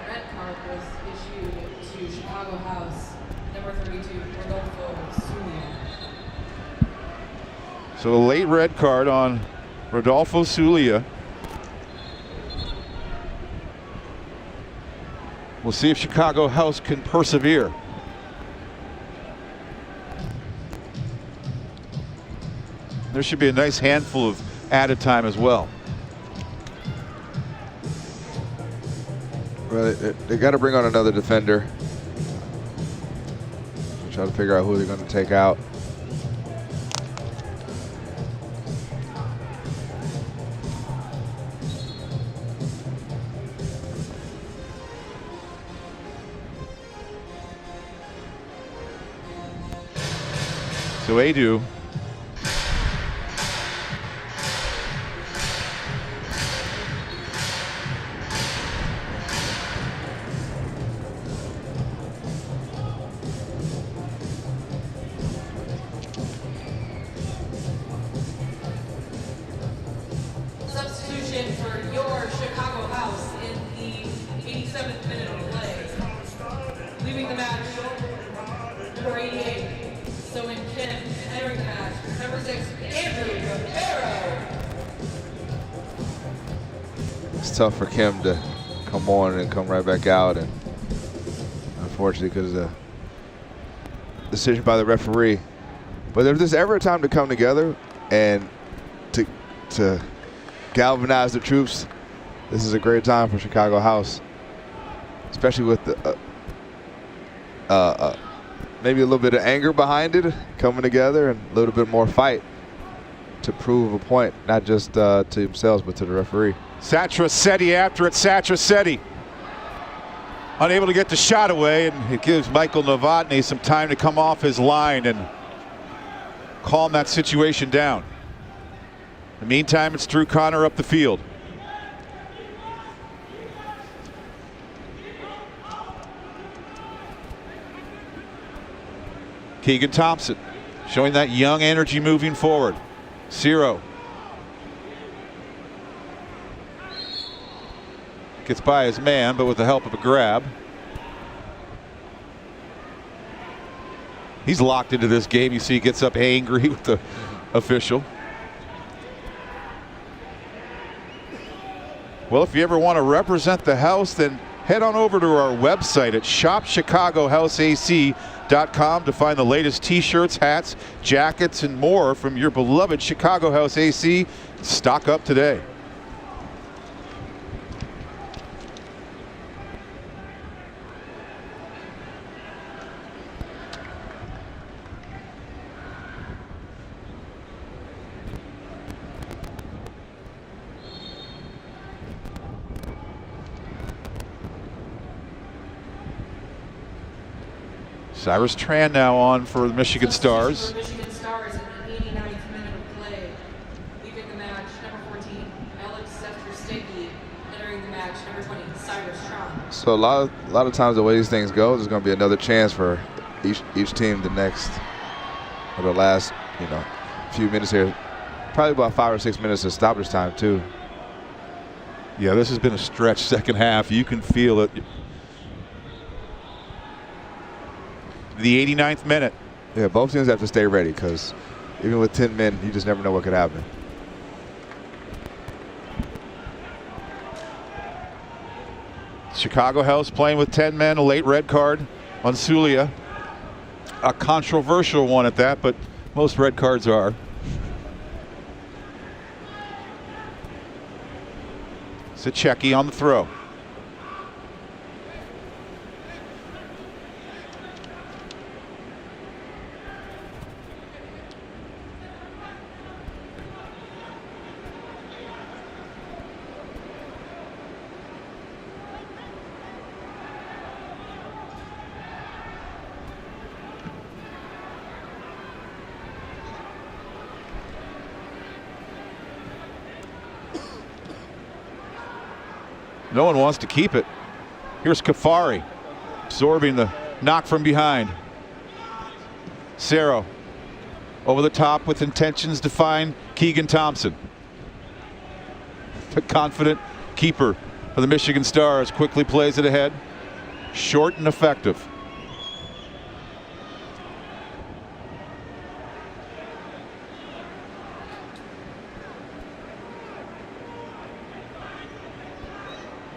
Speaker 8: red card was issued to Chicago House, number 32, Rodolfo Zulia.
Speaker 2: So a late red card on Rodolfo Zulia. We'll see if Chicago House can persevere. There should be a nice handful of added time as well.
Speaker 3: Well, they got to bring on another defender. Try to figure out who they're going to take out.
Speaker 2: So Adu
Speaker 8: Substitution for your Chicago House in the 87th minute of play. Leaving the match, number 88. So in Kim, entering the match, number 6, Andrew Romero.
Speaker 3: It's tough for Kim to come on and come right back out, and unfortunately because of the decision by the referee. But if there's ever a time to come together and to galvanize the troops, this is a great time for Chicago House, especially with the maybe a little bit of anger behind it, coming together, and a little bit more fight to prove a point, not just to themselves, but to the referee.
Speaker 2: Satrasetti after it. Satrasetti unable to get the shot away, and it gives Michael Novotny some time to come off his line and calm that situation down. In the meantime, it's Drew Connor up the field. Keegan Thompson showing that young energy moving forward. Ciro gets by his man, but with the help of a grab. He's locked into this game. You see he gets up angry with the official. Well, if you ever want to represent the house, then head on over to our website at shopchicagohouseac.com to find the latest t-shirts, hats, jackets, and more from your beloved Chicago House AC. Stock up today. Cyrus Tran now on for the Michigan Stars.
Speaker 8: Michigan Stars in the 89th minute of play. Leaving the match, number 14, Alex Sefter-Steggy. Entering the match, number 20, Cyrus Tran.
Speaker 3: So a lot of times the way these things go, there's going to be another chance for each team the last few minutes here. Probably about 5 or 6 minutes of stoppage time too.
Speaker 2: Yeah, this has been a stretch second half. You can feel it. The 89th minute.
Speaker 3: Yeah, both teams have to stay ready because even with 10 men, you just never know what could happen.
Speaker 2: Chicago House playing with 10 men, a late red card on Sulia. A controversial one at that, but most red cards are. SeatGeek on the throw. No one wants to keep it. Here's Kafari absorbing the knock from behind. Cerro over the top with intentions to find Keegan Thompson. The confident keeper for the Michigan Stars quickly plays it ahead. Short and effective.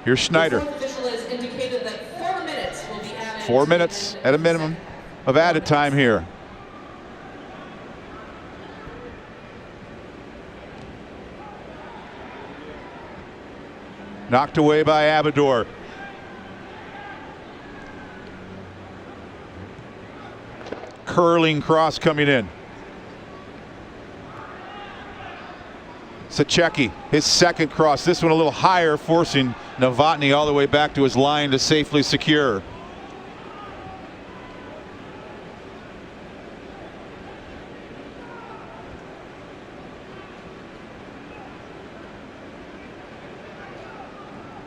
Speaker 2: Here's Schneider. 4 minutes at a minimum of added time here. Knocked away by Abador. Curling cross coming in. SeatGeek, his second cross. This one a little higher, forcing Novotny all the way back to his line to safely secure.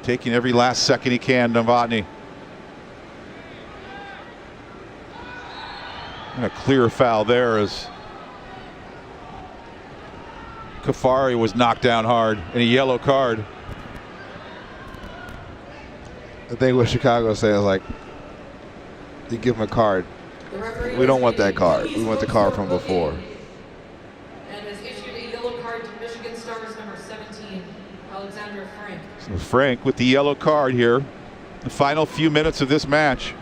Speaker 2: Taking every last second he can, Novotny. And a clear foul there as Kafari was knocked down hard and a yellow card.
Speaker 3: I think what Chicago is saying is like, you give him a card. We don't want that card. We want the card from before.
Speaker 8: And has issued a yellow card to Michigan Stars number 17, Alexander Frank.
Speaker 2: So Frank with the yellow card here. The final few minutes of this match.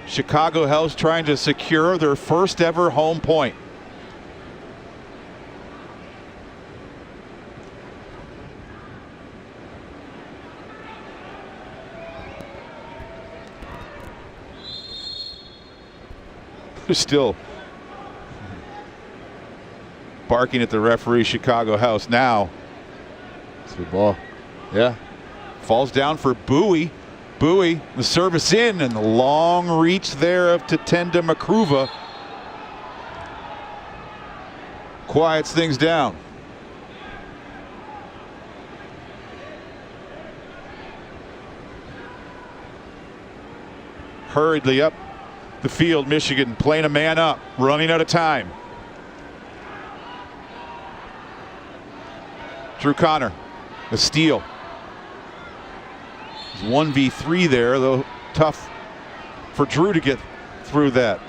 Speaker 2: Chicago House trying to secure their first ever home point. They're still barking at the referee, Chicago House. Now
Speaker 3: it's the ball. Yeah.
Speaker 2: Falls down for Bowie. Bowie, the service in, and the long reach there of Tatenda Makruva quiets things down. Hurriedly up the field, Michigan playing a man up, running out of time. Drew Connor, a steal. 1v3 there, though tough for Drew to get through that.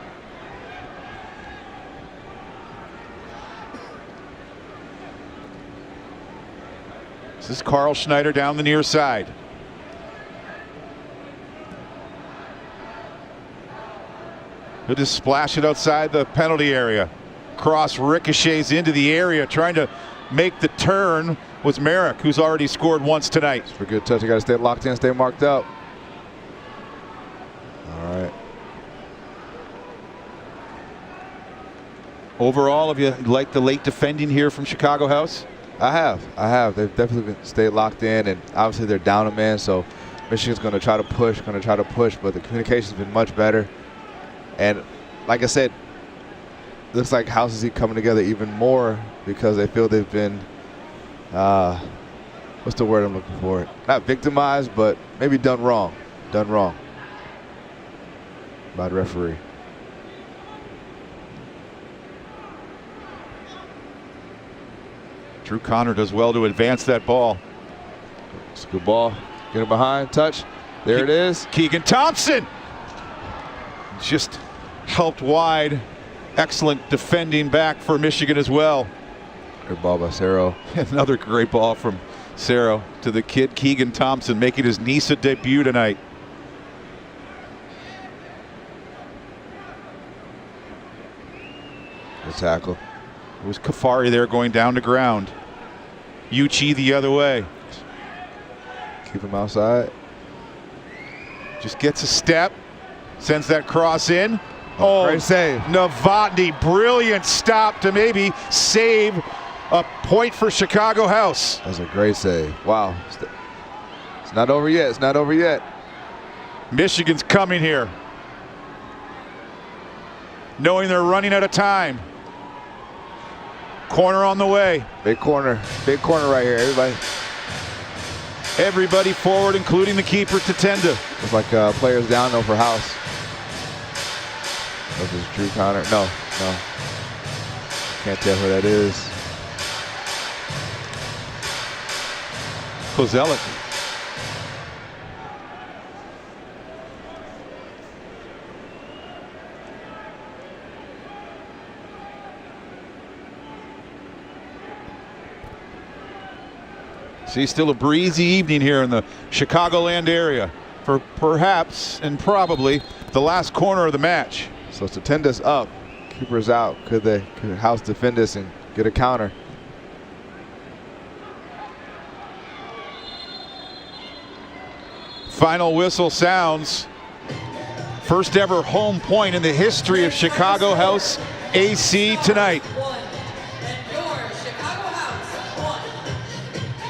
Speaker 2: This is Carl Schneider down the near side. He'll just splash it outside the penalty area. Cross ricochets into the area, trying to make the turn was Merrick, who's already scored once tonight.
Speaker 3: For a good touch, you got to stay locked in, stay marked up. All right.
Speaker 2: Overall, have you liked the late defending here from Chicago House?
Speaker 3: I have. They've definitely stayed locked in, and obviously they're down a man, so Michigan's going to try to push, but the communication's been much better. And like I said, looks like House is coming together even more because they feel they've been, what's the word I'm looking for? Not victimized, but maybe done wrong by the referee.
Speaker 2: Drew Connor does well to advance that ball.
Speaker 3: It's a good ball. Get him behind, touch. There it is.
Speaker 2: Keegan Thompson just helped wide. Excellent defending back for Michigan as well.
Speaker 3: Good ball by Cerro.
Speaker 2: Another great ball from Cerro to the kid Keegan Thompson, making his NISA debut tonight.
Speaker 3: Good tackle.
Speaker 2: It was Kafari there going down to ground. Uchi the other way.
Speaker 3: Keep him outside.
Speaker 2: Just gets a step. Sends that cross in. Oh,
Speaker 3: great save.
Speaker 2: Novotny, brilliant stop to maybe save a point for Chicago House.
Speaker 3: That's a great save. Wow. It's not over yet. It's not over yet.
Speaker 2: Michigan's coming here, knowing they're running out of time. Corner on the way.
Speaker 3: Big corner right here, everybody.
Speaker 2: Everybody forward, including the keeper, Tatenda.
Speaker 3: It's like players down though for House. This is Drew Connor. No. Can't tell who that is.
Speaker 2: Kozelic. See, still a breezy evening here in the Chicagoland area for perhaps and probably the last corner of the match.
Speaker 3: So Tatenda's up, keeper's out. Could House defend this and get a counter?
Speaker 2: Final whistle sounds. First ever home point in the history of Chicago House AC tonight.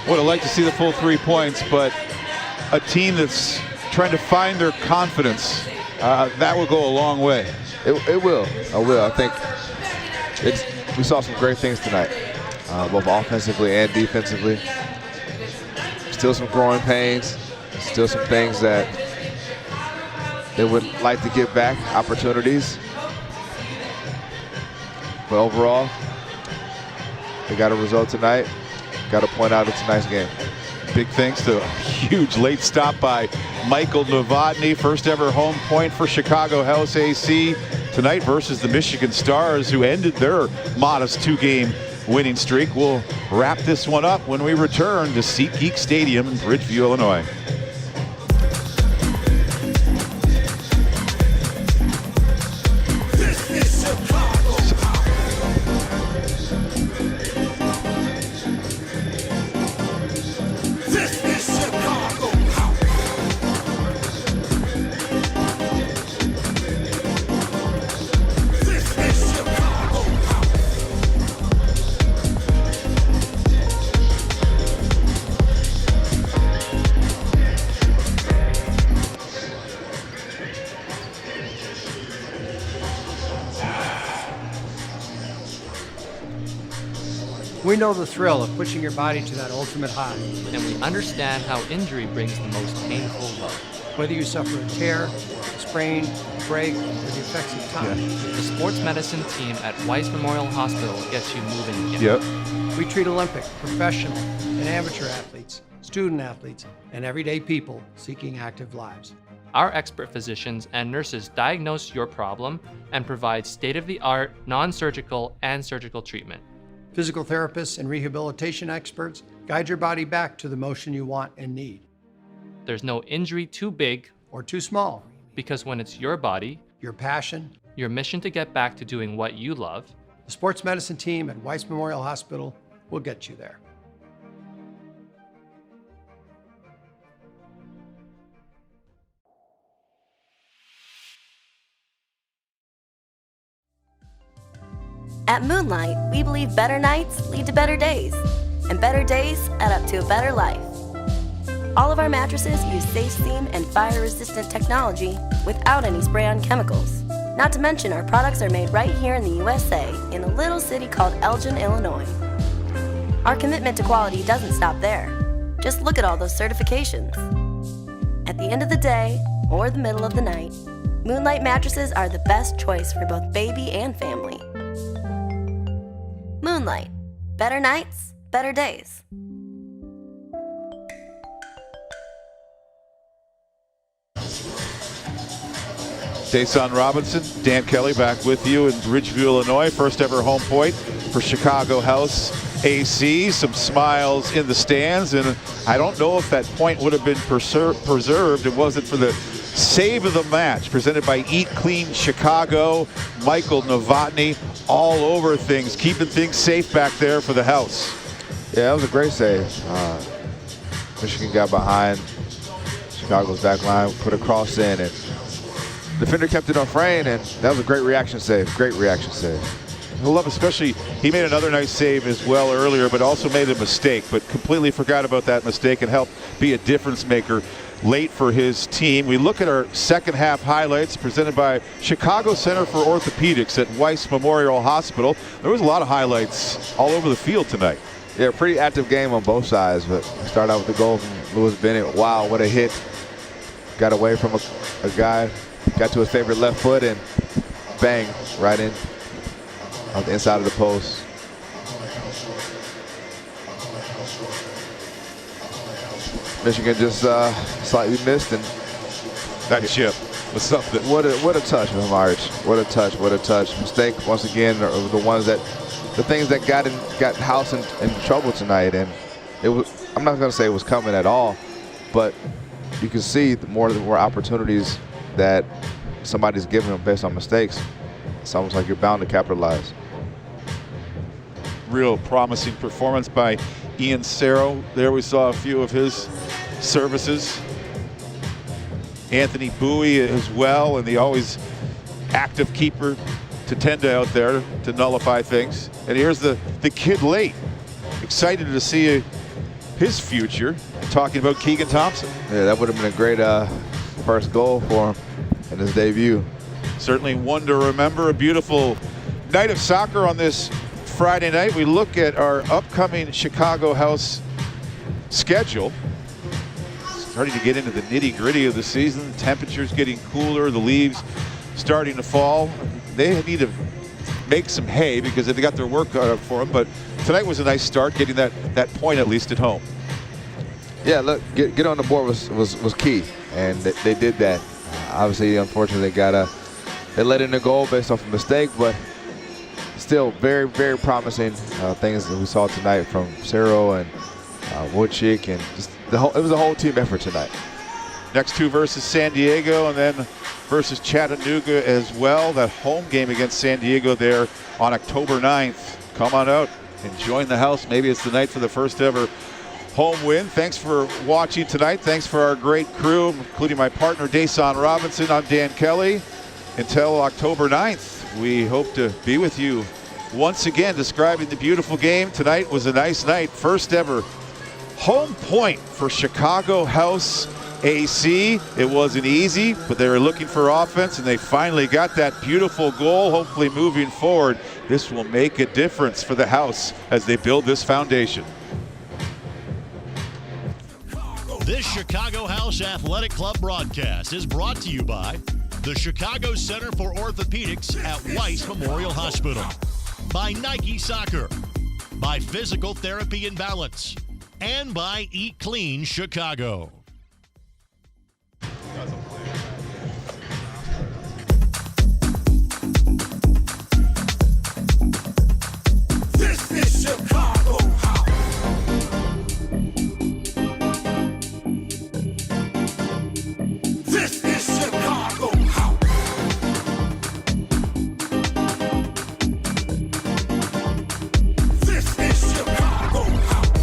Speaker 2: Would have liked to see the full 3 points, but a team that's trying to find their confidence, that will go a long way.
Speaker 3: It will. I think we saw some great things tonight, both offensively and defensively. Still some growing pains, still some things that they would like to get back, opportunities. But overall, they got a result tonight. Got to point out it's a nice game.
Speaker 2: Big thanks to a huge late stop by Michael Novotny. First ever home point for Chicago House AC tonight versus the Michigan Stars, who ended their modest 2-game winning streak. We'll wrap this one up when we return to SeatGeek Stadium in Bridgeview, Illinois.
Speaker 5: We know the thrill of pushing your body to that ultimate high.
Speaker 6: And we understand how injury brings the most painful low.
Speaker 5: Whether you suffer a tear, a sprain, a break, or the effects of time.
Speaker 6: The sports medicine team at Weiss Memorial Hospital gets you moving again.
Speaker 5: We treat Olympic, professional, and amateur athletes, student athletes, and everyday people seeking active lives.
Speaker 6: Our expert physicians and nurses diagnose your problem and provide state-of-the-art, non-surgical, and surgical treatment.
Speaker 5: Physical therapists and rehabilitation experts guide your body back to the motion you want and need.
Speaker 6: There's no injury too big
Speaker 5: or too small,
Speaker 6: because when it's your body,
Speaker 5: your passion,
Speaker 6: your mission to get back to doing what you love,
Speaker 5: the sports medicine team at Weiss Memorial Hospital will get you there.
Speaker 9: At Moonlight, we believe better nights lead to better days, and better days add up to a better life. All of our mattresses use safe seam and fire-resistant technology without any spray-on chemicals. Not to mention our products are made right here in the USA in a little city called Elgin, Illinois. Our commitment to quality doesn't stop there. Just look at all those certifications. At the end of the day, or the middle of the night, Moonlight mattresses are the best choice for both baby and family. Moonlight. Better nights, better days.
Speaker 2: Dason Robinson, Dan Kelly back with you in Bridgeview, Illinois. First ever home point for Chicago House AC. Some smiles in the stands, and I don't know if that point would have been preserved. It wasn't for the save of the match presented by Eat Clean Chicago. Michael Novotny all over things, keeping things safe back there for the House.
Speaker 3: Yeah, that was a great save. Michigan got behind Chicago's back line, put a cross in, and defender kept it on frame, and that was a great reaction save. Great reaction save.
Speaker 2: I love, especially, he made another nice save as well earlier, but also made a mistake, but completely forgot about that mistake and helped be a difference maker late for his team. We look at our second half highlights presented by Chicago Center for Orthopedics at Weiss Memorial Hospital. There was a lot of highlights all over the field tonight.
Speaker 3: Yeah, pretty active game on both sides, but we start out with the goal from Lewis Bennett. Wow, what a hit. Got away from a guy, got to his favorite left foot, and bang, right in on the inside of the post. Michigan just slightly missed, and
Speaker 2: that chip was something.
Speaker 3: What a touch from March. What a touch, what a touch. Mistake once again are the things that got House in trouble tonight. And it was, I'm not gonna say it was coming at all, but you can see the more opportunities that somebody's giving them based on mistakes, it's almost like you're bound to capitalize.
Speaker 2: Real promising performance by Ian Cerro. There we saw a few of his services. Anthony Bowie as well, and the always active keeper Tatenda out there to nullify things. And here's the kid late. Excited to see his future. Talking about Keegan Thompson.
Speaker 3: Yeah, that would have been a great first goal for him in his debut.
Speaker 2: Certainly one to remember. A beautiful night of soccer on this Friday night. We look at our upcoming Chicago House schedule. Starting to get into the nitty-gritty of the season. Temperatures getting cooler, the leaves starting to fall. They need to make some hay because they've got their work cut out for them. But tonight was a nice start, getting that point at least at home.
Speaker 3: Yeah, look, get on the board was key, and they did that. Obviously, unfortunately, they let in a goal based off a mistake, but still very, very promising things that we saw tonight from Cerro and Woodchick, and just it was a whole team effort tonight.
Speaker 2: Next two versus San Diego, and then versus Chattanooga as well. That home game against San Diego there on October 9th. Come on out and join the House. Maybe it's the night for the first ever home win. Thanks for watching tonight. Thanks for our great crew, including my partner Dason Robinson. I'm Dan Kelly. Until October 9th, we hope to be with you once again, describing the beautiful game. Tonight was a nice night. First ever home point for Chicago House AC. It wasn't easy, but they were looking for offense, and they finally got that beautiful goal. Hopefully moving forward, this will make a difference for the House as they build this foundation.
Speaker 7: This Chicago House Athletic Club broadcast is brought to you by the Chicago Center for Orthopedics at Weiss Memorial Hospital, by Nike Soccer, by Physical Therapy and Balance, and by Eat Clean Chicago.
Speaker 1: This is Chicago House. This is Chicago House. This is Chicago House.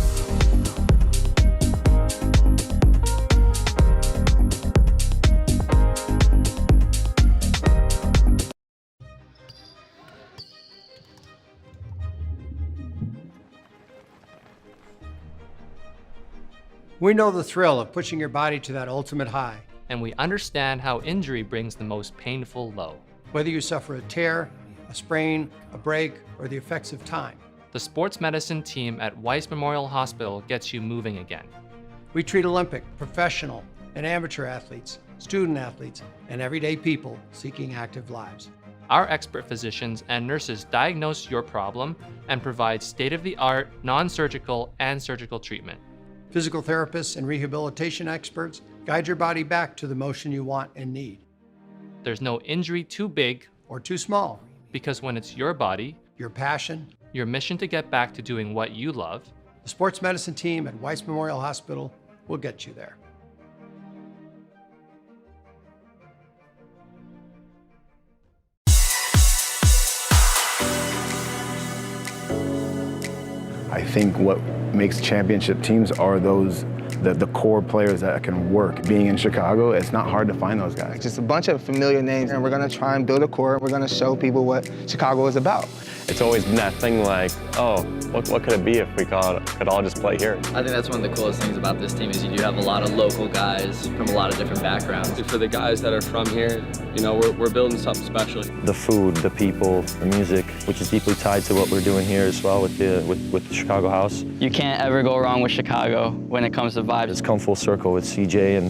Speaker 5: We know the thrill of pushing your body to that ultimate high.
Speaker 6: And we understand how injury brings the most painful low.
Speaker 5: Whether you suffer a tear, a sprain, a break, or the effects of time,
Speaker 6: The sports medicine team at Weiss Memorial Hospital gets you moving again.
Speaker 5: we treat Olympic, professional, and amateur athletes, student athletes, and everyday people seeking active lives.
Speaker 6: Our expert physicians and nurses diagnose your problem and provide state-of-the-art, non-surgical, and surgical treatment.
Speaker 5: Physical therapists and rehabilitation experts guide your body back to the motion you want and need.
Speaker 6: There's no injury too big
Speaker 5: or too small,
Speaker 6: because when it's your body,
Speaker 5: your passion,
Speaker 6: your mission to get back to doing what you love,
Speaker 5: the sports medicine team at Weiss Memorial Hospital will get you there.
Speaker 11: I think what makes championship teams are those the core players that can work. Being in Chicago, it's not hard to find those guys.
Speaker 12: Just a bunch of familiar names, and we're gonna try and build a core. We're gonna show people what Chicago is about.
Speaker 13: It's always been that thing like, oh, what could it be if we could all just play here?
Speaker 14: I think that's one of the coolest things about this team is you do have a lot of local guys from a lot of different backgrounds.
Speaker 15: For the guys that are from here, you know, we're building something special.
Speaker 13: The food, the people, the music, which is deeply tied to what we're doing here as well with the Chicago House.
Speaker 16: You can't ever go wrong with Chicago when it comes to vibes.
Speaker 13: It's come full circle with CJ and